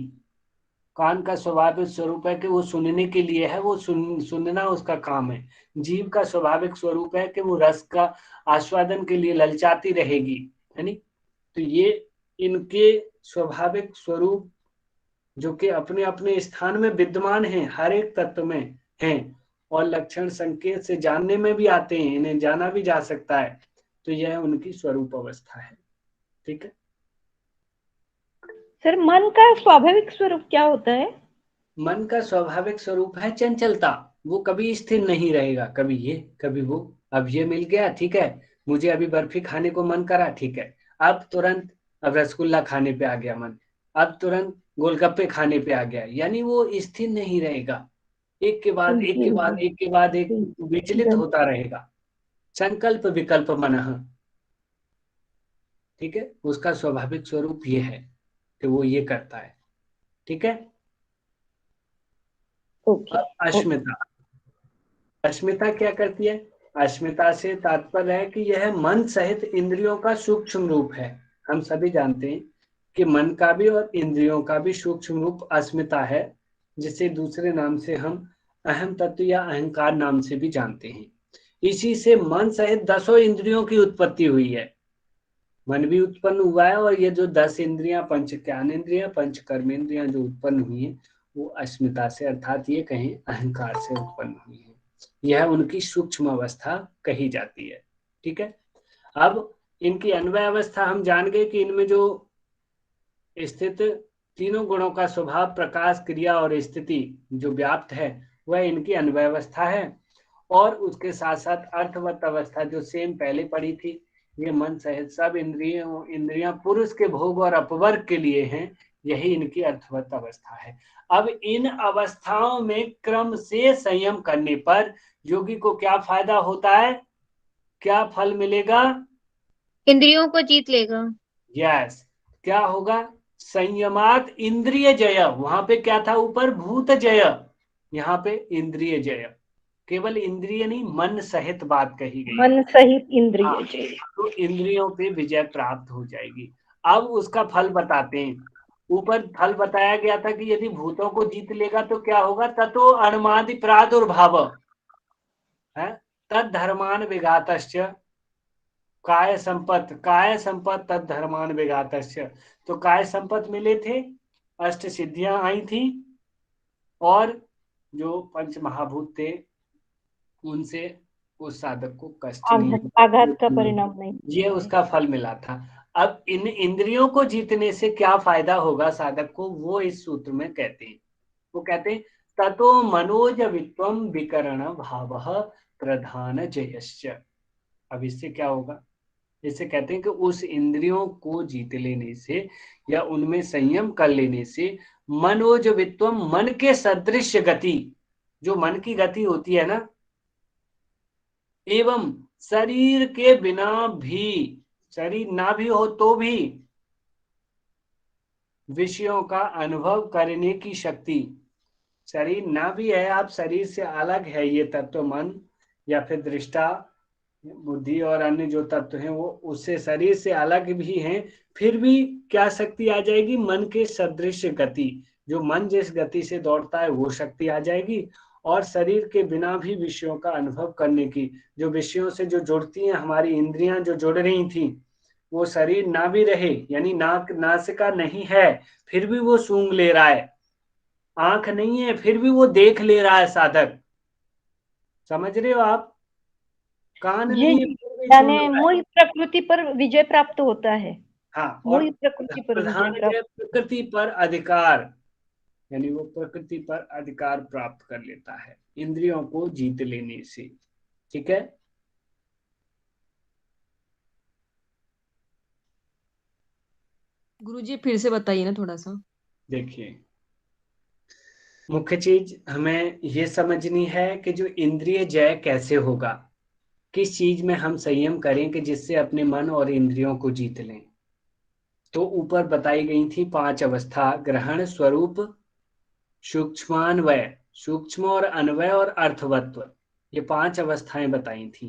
कान का स्वाभाविक स्वरूप है कि वो सुनने के लिए है, वो सुनना उसका काम है। जीभ का स्वाभाविक स्वरूप है कि वो रस का आस्वादन के लिए ललचाती रहेगी, है नी? तो ये इनके स्वाभाविक स्वरूप जो कि अपने अपने स्थान में विद्यमान हैं, हर एक तत्व में हैं, और लक्षण संकेत से जानने में भी आते हैं, इन्हें जाना भी जा सकता है। तो यह उनकी स्वरूप अवस्था है। ठीक है सर मन का स्वाभाविक स्वरूप क्या होता है? मन का स्वाभाविक स्वरूप है चंचलता। वो कभी स्थिर नहीं रहेगा, कभी ये कभी वो। अब ये मिल गया, ठीक है, मुझे अभी बर्फी खाने को मन करा, ठीक है, अब तुरंत अब रसगुल्ला खाने पे आ गया मन, अब तुरंत गोलगप्पे खाने पे आ गया। यानी वो स्थिर नहीं रहेगा, एक के बाद एक के बाद एक के बाद एक विचलित होता रहेगा। संकल्प विकल्प मनः, ठीक है, उसका स्वाभाविक स्वरूप ये है कि वो ये करता है। ठीक है, अस्मिता, अस्मिता क्या करती है? अस्मिता से तात्पर्य है कि यह मन सहित इंद्रियों का सूक्ष्म रूप है। हम सभी जानते हैं कि मन का भी और इंद्रियों का भी सूक्ष्म रूप अस्मिता है, जिसे दूसरे नाम से हम अहम तत्व या अहंकार नाम से भी जानते हैं। इसी से मन सहित 10 इंद्रियों की उत्पत्ति हुई है। मन भी उत्पन्न हुआ है और ये जो 10 इंद्रियां, पंच ज्ञानेंद्रियां, पंच कर्मेंद्रियां जो उत्पन्न हुई है वो अस्मिता से, अर्थात ये कहें अहंकार से उत्पन्न हुई है। यह उनकी सूक्ष्म अवस्था कही जाती है। ठीक है, अब इनकी अन्वय अवस्था हम जान गए कि इनमें जो स्थित तीनों गुणों का स्वभाव, प्रकाश, क्रिया और स्थिति जो व्याप्त है वह इनकी अन्वय अवस्था है। और उसके साथ साथ अर्थवत अवस्था जो सेम पहले पढ़ी थी, ये मन सहित सब इंद्रियां पुरुष के भोग और अपवर्ग के लिए हैं, यही इनकी अर्थवत अवस्था है। अब इन अवस्थाओं में क्रम से संयम करने पर योगी को क्या फायदा होता है, क्या फल मिलेगा? इंद्रियों को जीत लेगा। यस, क्या होगा? संयमात इंद्रिय जय। वहां पे क्या था ऊपर? भूत जय, यहाँ पे इंद्रिय जय। केवल इंद्रिय नहीं, मन सहित बात कही गई। मन सहित इंद्रिय हाँ, जय। तो इंद्रियों पे विजय प्राप्त हो जाएगी। अब उसका फल बताते हैं। ऊपर फल बताया गया था कि यदि भूतों को जीत लेगा तो क्या होगा? ततो अनुमादि प्रादुर्भाव है, तद धर्मान विघातश्च काय संपत तद धर्मान विघातश्च। तो काय संपत मिले थे, अष्ट सिद्धियां आई थी, और जो पंच महाभूत थे उनसे उस साधक को कष्ट नहीं आघात का परिणाम नहीं, ये उसका फल मिला था। अब इन इंद्रियों को जीतने से क्या फायदा होगा साधक को, वो इस सूत्र में कहते हैं। वो कहते हैं ततो मनोज वित्वम विकरण भाव प्रधान जयश्च। अब इससे क्या होगा? इससे कहते हैं कि उस इंद्रियों को जीत लेने से या उनमें संयम कर लेने से मनोज वित्वम, मन के सदृश गति, जो मन की गति होती है ना, एवं शरीर के बिना भी, शरीर ना भी हो तो भी विषयों का अनुभव करने की शक्ति, शरीर ना भी है, आप शरीर से अलग है ये तत्व मन, या फिर दृष्टा, बुद्धि और अन्य जो तत्व हैं वो उससे शरीर से अलग भी हैं, फिर भी क्या शक्ति आ जाएगी? मन के सदृश गति, जो मन जिस गति से दौड़ता है वो शक्ति आ जाएगी। और शरीर के बिना भी विषयों का अनुभव करने की, जो विषयों से जो जुड़ती हैं हमारी इंद्रियां जो जुड़ रही थी, वो शरीर ना भी रहे, यानी नाक नासिका नहीं है फिर भी वो सूंघ ले रहा है, आंख नहीं है फिर भी वो देख ले रहा है साधक, समझ रहे हो आप? कान जी नहीं है जी, फिर भी सुन यानी रहा है। मूल प्रकृति पर विजय प्राप्त होता है। हाँ, और मूल प्रकृति पर विजय प्रधान प्राप्त। जय प्रकृति पर अधिकार, यानी वो प्रकृति पर अधिकार प्राप्त कर लेता है इंद्रियों को जीत लेने से। ठीक है, गुरुजी फिर से बताइए ना थोड़ा सा। देखिए मुख्य चीज हमें ये समझनी है कि जो इंद्रिय जय कैसे होगा, किस चीज में हम संयम करें कि जिससे अपने मन और इंद्रियों को जीत लें। तो ऊपर बताई गई थी 5 अवस्था, ग्रहण, स्वरूप, सूक्ष्मान्वय, सूक्ष्म और अन्वय और अर्थवत्व, ये 5 अवस्थाएं बताई थी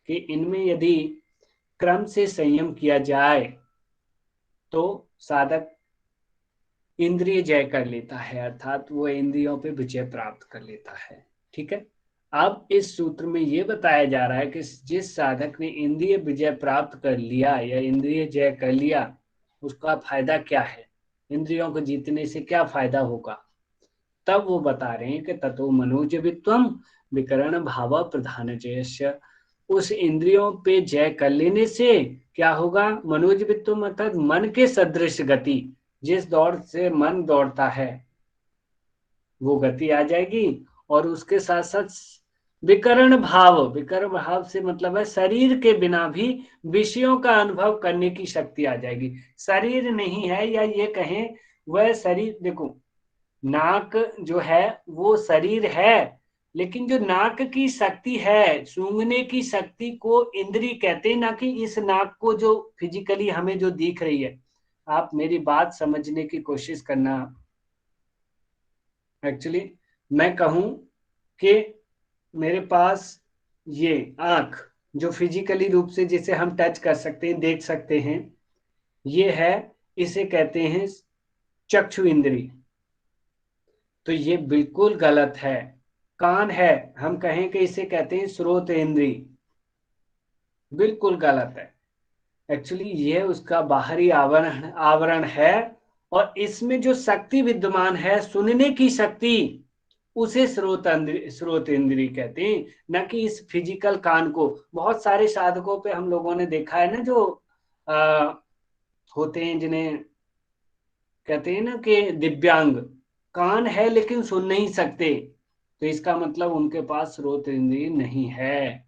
कि इनमें यदि क्रम से संयम किया जाए तो साधक इंद्रिय जय कर लेता है, अर्थात वो इंद्रियों पे विजय प्राप्त कर लेता है। ठीक है, अब इस सूत्र में ये बताया जा रहा है कि जिस साधक ने इंद्रिय विजय प्राप्त कर लिया या इंद्रिय जय कर लिया उसका फायदा क्या है, इंद्रियों को जीतने से क्या फायदा होगा। तब वो बता रहे हैं कि ततो मनोज वित्वम विकरण भाव प्रधान जयस्य, उस इंद्रियों पे जय कर लेने से क्या होगा? मनोज वित्वम अर्थात मन के सदृश गति, जिस दौड़ से मन दौड़ता है वो गति आ जाएगी। और उसके साथ साथ विकरण भाव, विकरण भाव से मतलब है शरीर के बिना भी विषयों का अनुभव करने की शक्ति आ जाएगी। शरीर नहीं है, या ये कहें वह शरीर, देखो नाक जो है वो शरीर है, लेकिन जो नाक की शक्ति है, सूंघने की शक्ति को इंद्री कहते हैं, ना कि इस नाक को जो फिजिकली हमें जो दिख रही है। आप मेरी बात समझने की कोशिश करना। एक्चुअली मैं कहूं कि मेरे पास ये आंख जो फिजिकली रूप से जिसे हम टच कर सकते हैं, देख सकते हैं, ये है, इसे कहते हैं चक्षु इंद्री। तो ये बिल्कुल गलत है। कान है, हम कहें कि इसे कहते हैं स्रोत इंद्री, बिल्कुल गलत है। एक्चुअली ये उसका बाहरी आवरण आवरण है, और इसमें जो शक्ति विद्यमान है, सुनने की शक्ति, उसे स्रोत इंद्री कहते हैं, न कि इस फिजिकल कान को। बहुत सारे साधकों पे हम लोगों ने देखा है ना, जो आ, होते हैं, जिन्हें कहते हैं ना कि दिव्यांग, कान है लेकिन सुन नहीं सकते, तो इसका मतलब उनके पास स्रोत इंद्री नहीं है।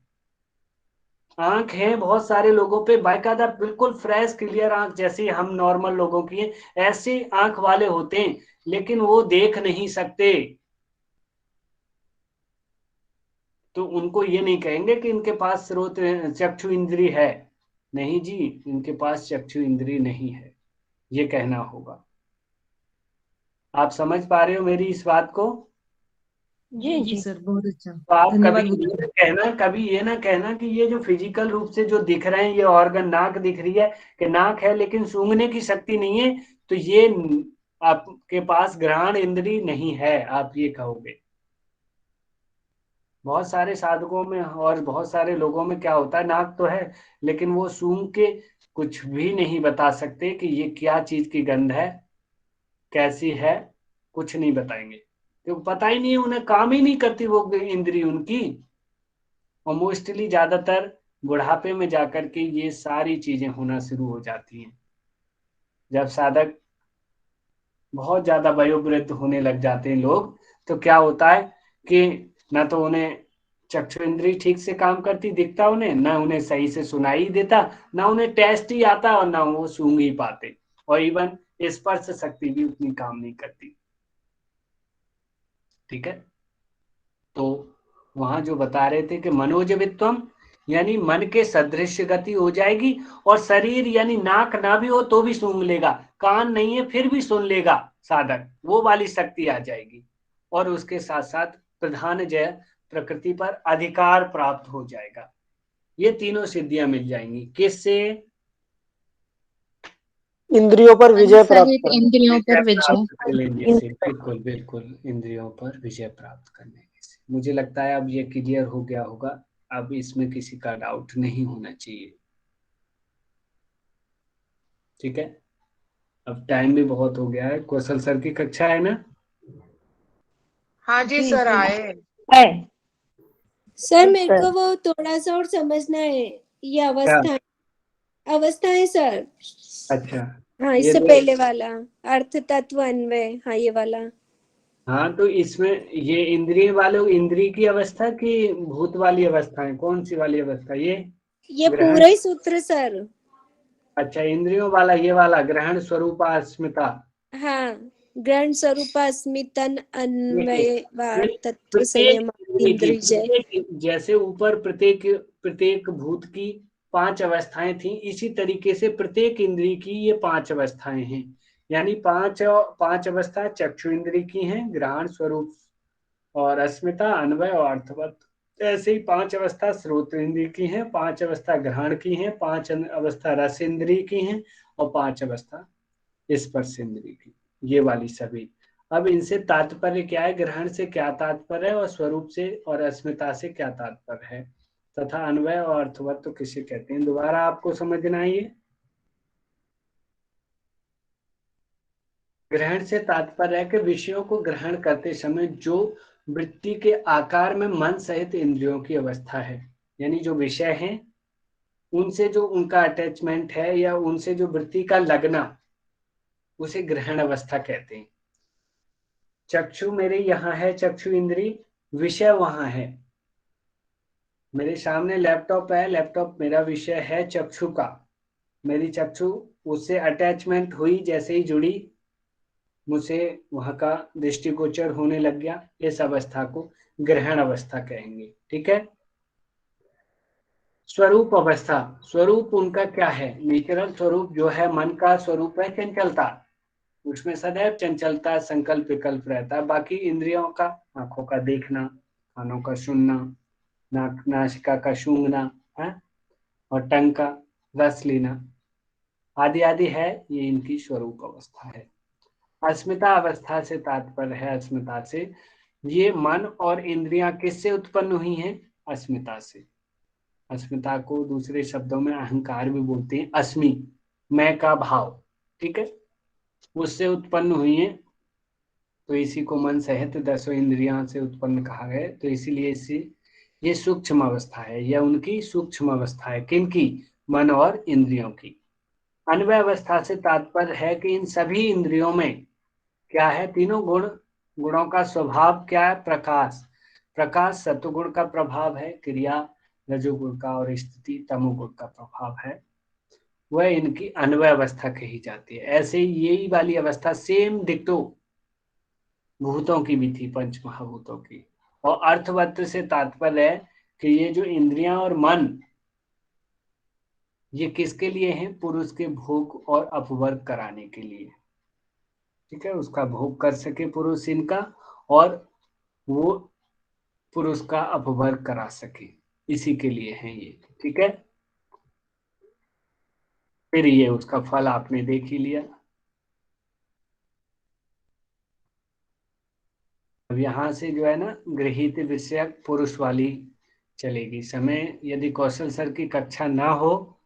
आंख है बहुत सारे लोगों पे बाकायदा, बिल्कुल फ्रेश क्लियर आंख, जैसे हम नॉर्मल लोगों की है, ऐसे आंख वाले होते हैं, लेकिन वो देख नहीं सकते। तो उनको ये नहीं कहेंगे कि इनके पास स्रोत चक्षु इंद्री है। नहीं जी, इनके पास चक्षु इंद्री नहीं है, ये कहना होगा। आप समझ पा रहे हो मेरी इस बात को? जी जी जी। सर, बहुत अच्छा। तो आप धन्यवाद कभी गुरु। ये ना कहना कि ये जो फिजिकल रूप से जो दिख रहे हैं, ये ऑर्गन, नाक दिख रही है कि नाक है लेकिन सूंघने की शक्ति नहीं है, तो ये आपके पास घ्राण इंद्री नहीं है, आप ये कहोगे। बहुत सारे साधकों में और बहुत सारे लोगों में क्या होता है, नाक तो है लेकिन वो सूंघ के कुछ भी नहीं बता सकते कि ये क्या चीज की गंध है, कैसी है, कुछ नहीं बताएंगे, क्योंकि पता ही नहीं है, उन्हें काम ही नहीं करती वो इंद्री उनकी। और मोस्टली ज्यादातर बुढ़ापे में जाकर के ये सारी चीजें होना शुरू हो जाती हैं, जब साधक बहुत ज्यादा वयोवृद्ध होने लग जाते हैं लोग, तो क्या होता है कि ना तो उन्हें चक्षु इंद्री ठीक से काम करती दिखता, उन्हें ना, उन्हें सही से सुनाई देता, ना उन्हें टेस्ट ही आता, और ना वो सूंघ ही पाते, और इवन स्पर्श शक्ति भी उतनी काम नहीं करती। ठीक है, तो वहां जो बता रहे थे कि मनोजवित्वम, यानी मन के सदृश गति हो जाएगी, और शरीर यानी नाक ना भी हो तो भी सूंघ लेगा, कान नहीं है फिर भी सुन लेगा साधक, वो वाली शक्ति आ जाएगी। और उसके साथ साथ प्रधान जय प्रकृति पर अधिकार प्राप्त हो जाएगा। ये तीनों सिद्धियां मिल जाएंगी, किससे? इंद्रियों पर मन विजय प्राप्त सहित करना। इंद्रियों पर विजय। प्राप्त कर लेने से, बिल्कुल बिल्कुल, इंद्रियों पर विजय प्राप्त करने से। मुझे लगता है अब ये क्लियर हो गया होगा, अब इसमें किसी का डाउट नहीं होना चाहिए। ठीक है, अब टाइम भी बहुत हो गया है। कौशल सर की कक्षा है ना? हाँ जी जी सर जी आए। है। सर ठीक मेरे है। को वो थोड़ा सा और समझना है, ये क्या? अवस्थाएं सर। अच्छा, हाँ, ये इससे दो। पहले वाला अर्थ तत्व अन्वय, हाँ ये वाला। हाँ, तो इसमें ये इंद्रिय वालों, इंद्रिय की अवस्था की भूत वाली अवस्था है, कौन सी वाली अवस्था ये? ये ग्रहण। पूरा ही सूत्र सर। अच्छा, इंद्रियों वाला ये वाला ग्रहण स्वरूप अस्मिता। हाँ, ग्रहण स्वरूप अस्मितन देखिए, अन्वय वार तत्व प्रत्येक संयम इंद्रिय की, इंद्रिजय। जैसे ऊपर प्रत्येक प्रत्येक भूत की 5 अवस्थाएं थी, इसी तरीके से प्रत्येक इंद्रिय की ये 5 अवस्थाएं हैं। यानी पांच अवस्था चक्षु इंद्रिय की हैं, ग्रहण स्वरूप और अस्मिता, अन्वय और अर्थवत। ऐसे ही 5 अवस्था श्रोत इंद्रिय की हैं, 5 अवस्था ग्रहण की हैं, 5 अवस्था रस इंद्रिय की हैं, और 5 अवस्था स्पर्श इंद्रिय की, ये वाली सभी। अब इनसे तात्पर्य क्या है, ग्रहण से क्या तात्पर्य है, और स्वरूप से और अस्मिता से क्या तात्पर्य है, तथा अन्वय और अर्थवत तो किसे कहते हैं, दोबारा आपको समझना है ये। ग्रहण से तात्पर्य है कि विषयों को ग्रहण करते समय जो वृत्ति के आकार में मन सहित इंद्रियों की अवस्था है, यानी जो विषय हैं उनसे जो उनका अटैचमेंट है, या उनसे जो वृत्ति का लगना, उसे ग्रहण अवस्था कहते हैं। चक्षु मेरे यहाँ है, चक्षु इंद्री, विषय वहां है। मेरे सामने लैपटॉप है, लैपटॉप मेरा विषय है चक्षु का, मेरी चक्षु उससे अटैचमेंट हुई, जैसे ही जुड़ी, मुझे वहां का दृष्टिगोचर होने लग गया, इस अवस्था को ग्रहण अवस्था कहेंगे। ठीक है। स्वरूप अवस्था, स्वरूप उनका क्या है, नेचुरल स्वरूप जो है, मन का स्वरूप है चंचलता, उसमें सदैव चंचलता, संकल्प विकल्प रहता है। बाकी इंद्रियों का, आंखों का देखना, कानों का सुनना, नाक नासिका का सूंघना है, और टंग का रस लेना, आदि आदि है, ये इनकी स्वरूप अवस्था है। अस्मिता अवस्था से तात्पर्य है, अस्मिता से, ये मन और इंद्रियां किससे उत्पन्न हुई हैं? अस्मिता से। अस्मिता को दूसरे शब्दों में अहंकार भी बोलते हैं, अस्मि, मैं का भाव, ठीक है, उससे उत्पन्न हुई है। तो इसी को मन सहित 10 इंद्रियां से उत्पन्न कहा गया। तो इसीलिए इसी ये सूक्ष्म अवस्था है, यह उनकी सूक्ष्म अवस्था है। किनकी? मन और इंद्रियों की। अन्वय अवस्था से तात्पर्य है कि इन सभी इंद्रियों में क्या है? तीनों गुणों का स्वभाव क्या है? प्रकाश। प्रकाश सत्वगुण का प्रभाव है, क्रिया रजोगुण का, और स्थिति तमोगुण का प्रभाव है। वह इनकी अन्वय अवस्था कही जाती है। ऐसे ही यही वाली अवस्था सेम डिक्टो भूतों की भी थी, पंच महाभूतों की। और अर्थवत्र से तात्पर्य है कि ये जो इंद्रियां और मन, ये किसके लिए हैं? पुरुष के भोग और अपवर्ग कराने के लिए, ठीक है, उसका भोग कर सके पुरुष इनका, और वो पुरुष का अपवर्ग करा सके, इसी के लिए है ये, ठीक है। फिर ये उसका फल आपने देख ही लिया। अब यहाँ से जो है ना, गृहीत विषयक पुरुष वाली चलेगी। समय यदि कौशल सर की कक्षा ना हो,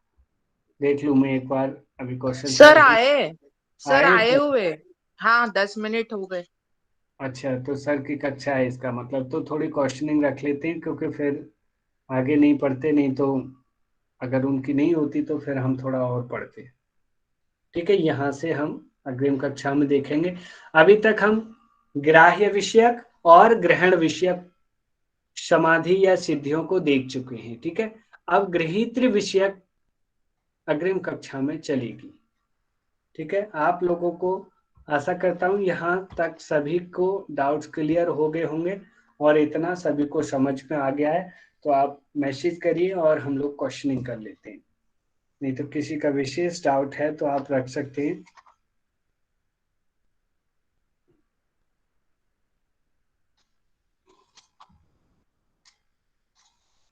देख लूं मैं एक बार, अभी कौशल सर सर आए, सर आए आए क्या? हुए। हाँ 10 मिनट हो गए। अच्छा, तो सर की कक्षा है इसका मतलब, तो थोड़ी क्वेश्चनिंग रख लेते हैं, क्योंकि फिर आगे नहीं पढ़ते, नहीं तो अगर उनकी नहीं होती तो फिर हम थोड़ा और पढ़ते, ठीक है। यहाँ से हम अग्रिम कक्षा में देखेंगे। अभी तक हम ग्राह्य विषयक और ग्रहण विषयक समाधि या सिद्धियों को देख चुके हैं, ठीक है। अब गृहीत्र विषयक अग्रिम कक्षा में चलेगी, ठीक है। आप लोगों को आशा करता हूं यहाँ तक सभी को डाउट्स क्लियर हो गए होंगे, और इतना सभी को समझ में आ गया है। तो आप मैसेज करिए और हम लोग क्वेश्चनिंग कर लेते हैं। नहीं तो किसी का विशेष डाउट है तो आप रख सकते हैं।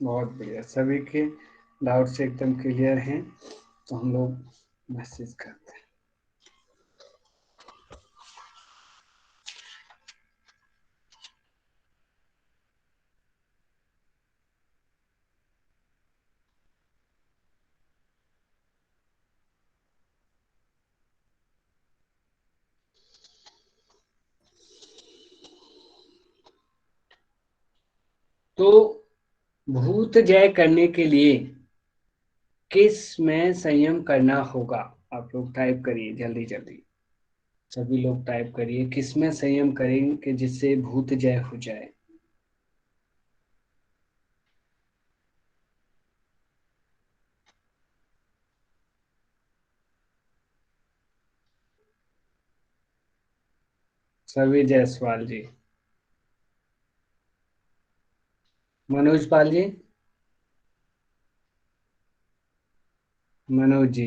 बहुत बढ़िया, सभी के डाउट्स एकदम क्लियर हैं, तो हम लोग मैसेज करते हैं। तो भूत जय करने के लिए किस में संयम करना होगा? आप लोग टाइप करिए जल्दी जल्दी, सभी लोग टाइप करिए, किस में संयम करेंगे कि जिससे भूत जय हो जाए? सभी Jaiswal ji, Manoj Pal ji, Manoj ji,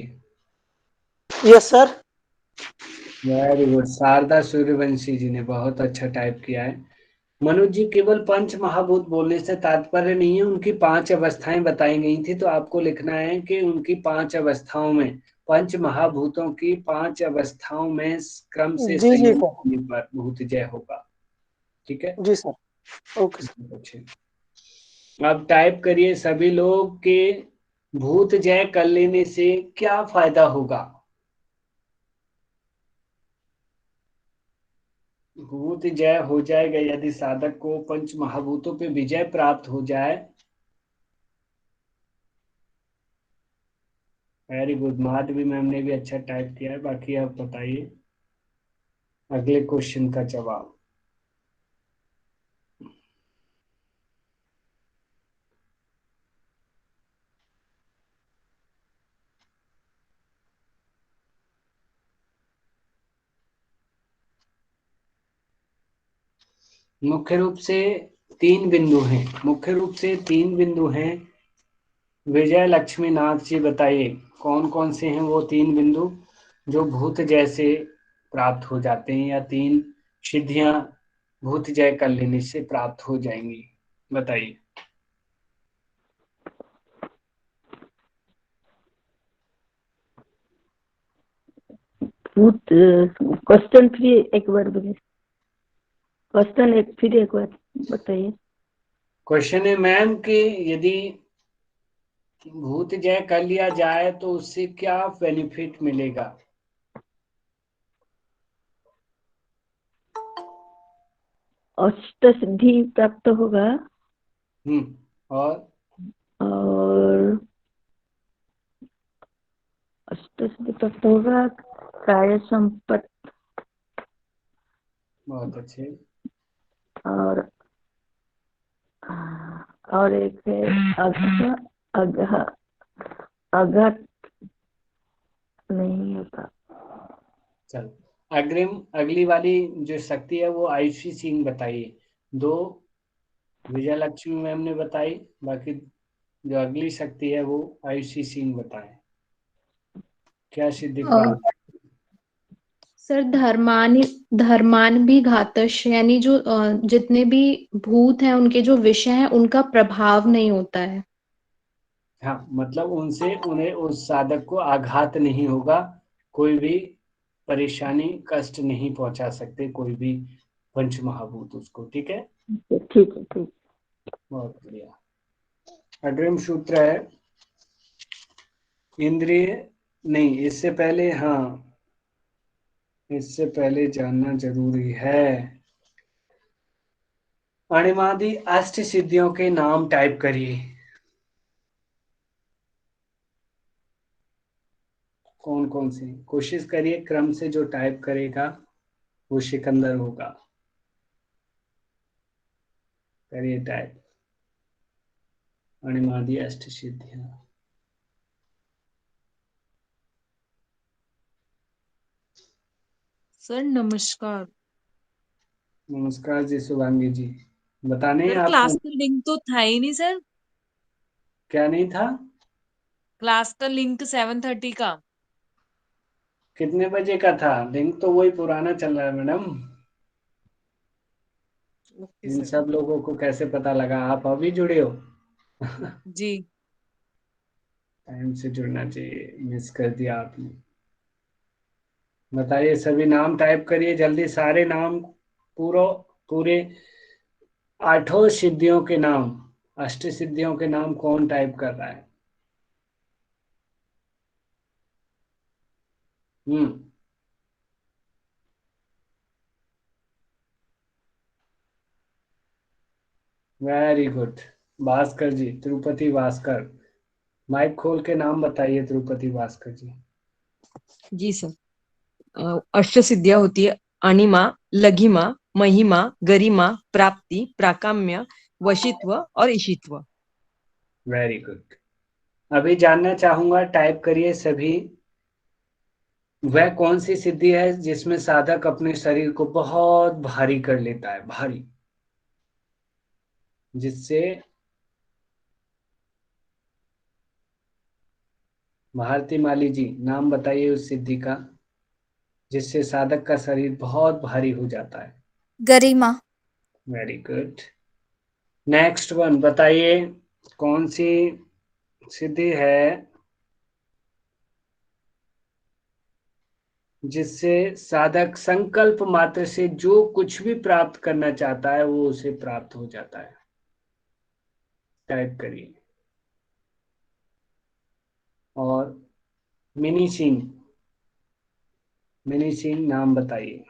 yes sir. Very good. Sharda Suryavanshi ji ने बहुत अच्छा टाइप किया है। मनोज जी, केवल पंच महाभूत बोलने से तात्पर्य नहीं है, उनकी 5 अवस्थाएं बताई गई थी, तो आपको लिखना है कि उनकी 5 अवस्थाओं में, पंच महाभूतों की 5 अवस्थाओं में क्रम से जी जी संयम सर। करने पर भूत जय होगा, ठीक है। जी सर। Okay sir. अच्छे, अब टाइप करिए सभी लोग के, भूत जय कर लेने से क्या फायदा होगा? भूत जय हो जाएगा यदि साधक को पंच महाभूतों पे विजय प्राप्त हो जाए। वेरी गुड, माधवी मैम ने भी अच्छा टाइप किया है। बाकी आप बताइए अगले क्वेश्चन का जवाब। मुख्य रूप से 3 बिंदु हैं, मुख्य रूप से 3 बिंदु हैं। विजय लक्ष्मी नाथ जी बताइए कौन कौन से हैं वो 3 बिंदु जो भूत जय से प्राप्त हो जाते हैं, या 3 सिद्धियां भूत जय कर लेने से प्राप्त हो जाएंगी, बताइए। भूत क्वेश्चन फिर एक बार बोलिए। क्वेश्चन फिर एक बार बताइए। क्वेश्चन है मैम कि यदि भूत जय कर लिया जाए तो उससे क्या बेनिफिट मिलेगा? अष्ट सिद्धि प्राप्त होगा और और अष्ट सिद्धि प्राप्त होगा, काय संपत्ति बहुत अच्छे। और एक है अघट नहीं होता। चल अगली वाली जो शक्ति है वो आयुषी सिंह बताइए। 2 विजय लक्ष्मी मैम ने बताई, बाकी जो अगली शक्ति है वो आयुषी सिंह बताए। क्या सिद्धि प्राप्त? सर धर्मान भी घातश, यानी जो जितने भी भूत हैं उनके जो विषय हैं उनका प्रभाव नहीं होता है। हाँ, मतलब उनसे उन्हें उस साधक को आघात नहीं होगा, कोई भी परेशानी कष्ट नहीं पहुंचा सकते कोई भी पंच महाभूत उसको। ठीक है, ठीक है, ठीक। बहुत बढ़िया। अग्रिम सूत्र है इंद्रिय नहीं, इससे पहले इससे पहले जानना जरूरी है। अणिमादि अष्ट सिद्धियों के नाम टाइप करिए। कौन कौन सी? कोशिश करिए क्रम से, जो टाइप करेगा वो सिकंदर होगा। करिए टाइप अणिमादि अष्ट सिद्धियां। सर नमस्कार। नमस्कार जी शुभांगी जी, बताने सर आपको। क्लास का लिंक तो था ही नहीं सर। क्या नहीं था? क्लास का लिंक 7:30 का। कितने बजे का था लिंक? तो वही पुराना चल रहा है मैडम। Okay in sir. सब लोगों को कैसे पता लगा? आप अभी जुड़े हो? जी। टाइम से जुड़ना चाहिए, मिस कर दिया आपने। बताइए, सभी नाम टाइप करिए जल्दी, सारे नाम पूरे 8 सिद्धियों के नाम, अष्ट सिद्धियों के नाम कौन टाइप कर रहा है? हम्म, वेरी गुड। भास्कर जी, तिरुपति भास्कर, माइक खोल के नाम बताइए तिरुपति भास्कर जी। जी सर। अष्ट सिद्धियां होती है अणिमा, लघिमा, महिमा, गरिमा, प्राप्ति, प्राकाम्य, वशित्व और ईशित्व। Very good. अभी जानना चाहूंगा, टाइप करिए सभी, वह कौन सी सिद्धि है जिसमें साधक अपने शरीर को बहुत भारी कर लेता है, भारी, जिससे भारती माली जी नाम बताइए उस सिद्धि का, जिससे साधक का शरीर बहुत भारी हो जाता है। गरिमा। Very good. नेक्स्ट वन बताइए, कौन सी सिद्धि है जिससे साधक संकल्प मात्र से जो कुछ भी प्राप्त करना चाहता है वो उसे प्राप्त हो जाता है? टाइप करिए। और मिनी सिंह नाम बताइए।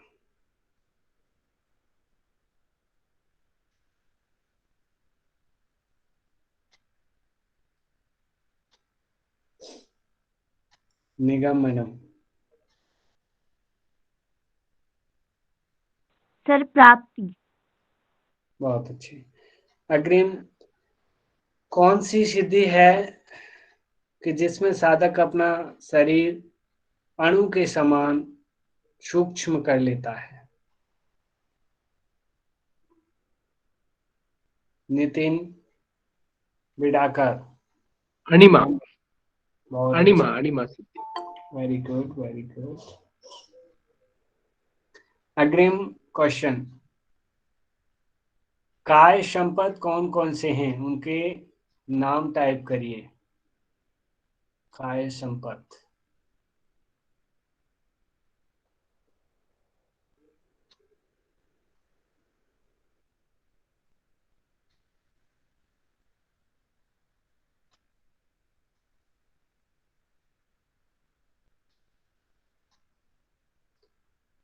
निगम मैडम। सर प्राप्ति। बहुत अच्छे। अग्रिम, कौन सी सिद्धि है कि जिसमें साधक अपना शरीर अणु के समान सूक्ष्म कर लेता है? नितिन बिडाकर। अणिमा। बहुत अणिमा अच्छे, अणिमा सिद्धि। Very good very good. अग्रिम क्वेश्चन, काय संपद कौन कौन से हैं, उनके नाम टाइप करिए। काय संपद।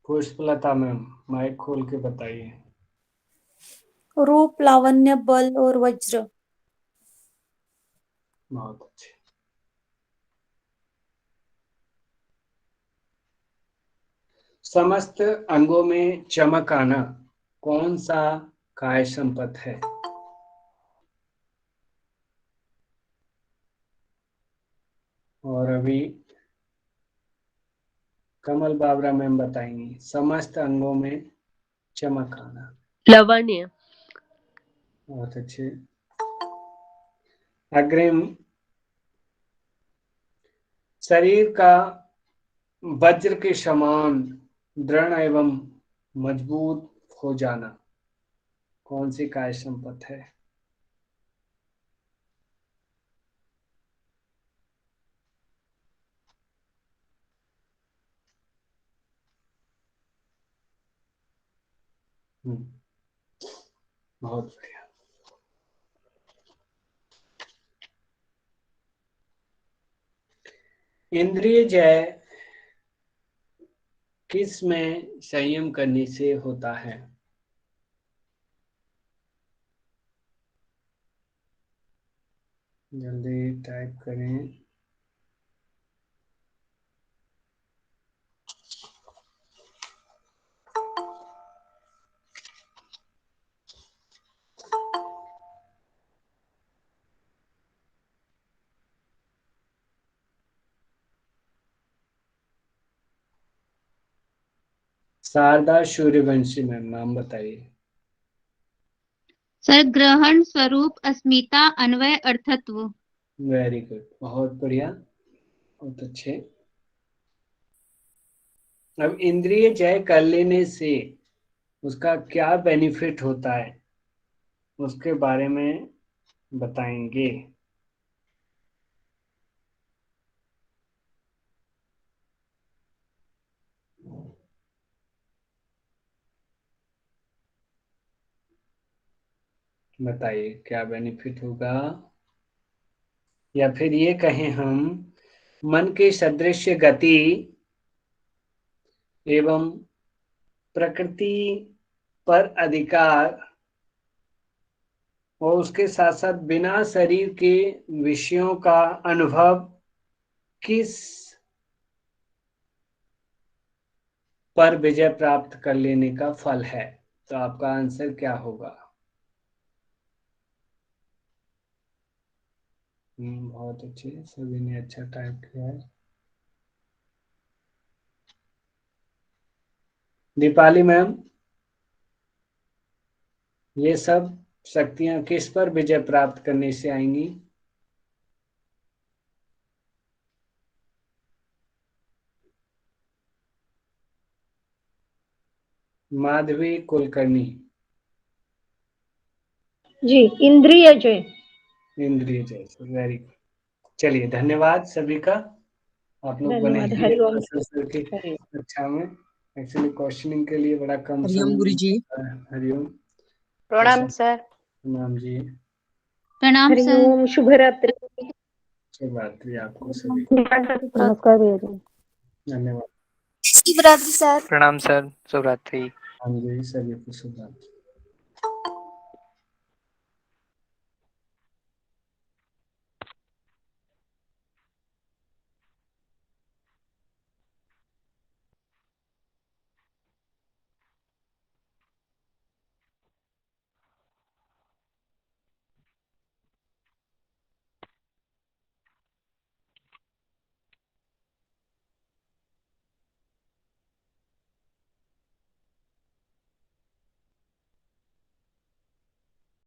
पुष्पलता मैम माइक खोल के बताइए। रूप, लावण्य, बल और वज्र। बहुत अच्छे। समस्त अंगों में चमक आना कौन सा काय संपत है? और अभी कमल बाबरा मैम बताएंगी। समस्त अंगों में चमक आना। लवण्य। बहुत अच्छे। अग्रिम, शरीर का वज्र के समान दृढ़ एवं मजबूत हो जाना कौन सी काय संपत है? बहुत बढ़िया। इंद्रिय जय किस में संयम करने से होता है? जल्दी टाइप करें। शारदा सूर्यवंशी मैम नाम बताइए। सर ग्रहण, स्वरूप, अस्मिता, अन्वय, अर्थत्व। वेरी गुड, बहुत बढ़िया, बहुत अच्छे। अब इंद्रिय जय कर लेने से उसका क्या बेनिफिट होता है उसके बारे में बताएंगे। बताइए क्या बेनिफिट होगा, या फिर ये कहें हम मन के सदृश गति एवं प्रकृति पर अधिकार और उसके साथ साथ बिना शरीर के विषयों का अनुभव किस पर विजय प्राप्त कर लेने का फल है? तो आपका आंसर क्या होगा? बहुत अच्छे, सभी ने अच्छा टाइप किया है। दीपाली मैम, ये सब शक्तियां किस पर विजय प्राप्त करने से आएंगी? माधवी कुलकर्णी। जी, इंद्रिय जय। इंद्रिय जय, वेरी गुड। चलिए धन्यवाद सभी का, आप लोग बने धन्यवाद। रहिए हरिओम। प्रोफेसर की कक्षा में। एक्चुअली क्वेश्चनिंग के लिए बड़ा कम हरिओम समय गुरुजी। मिलता है। हरिओम। प्रणाम सर। प्रणाम जी। प्रणाम सर। हरिओम। शुभ रात्रि। शुभ रात्रि आपको सभी। नमस्कार भैया जी। धन्यवाद। शिवरात्रि सर। प्रणाम सर, शुभ रात्रि। हाँ जी, सभी को शुभ रात्रि।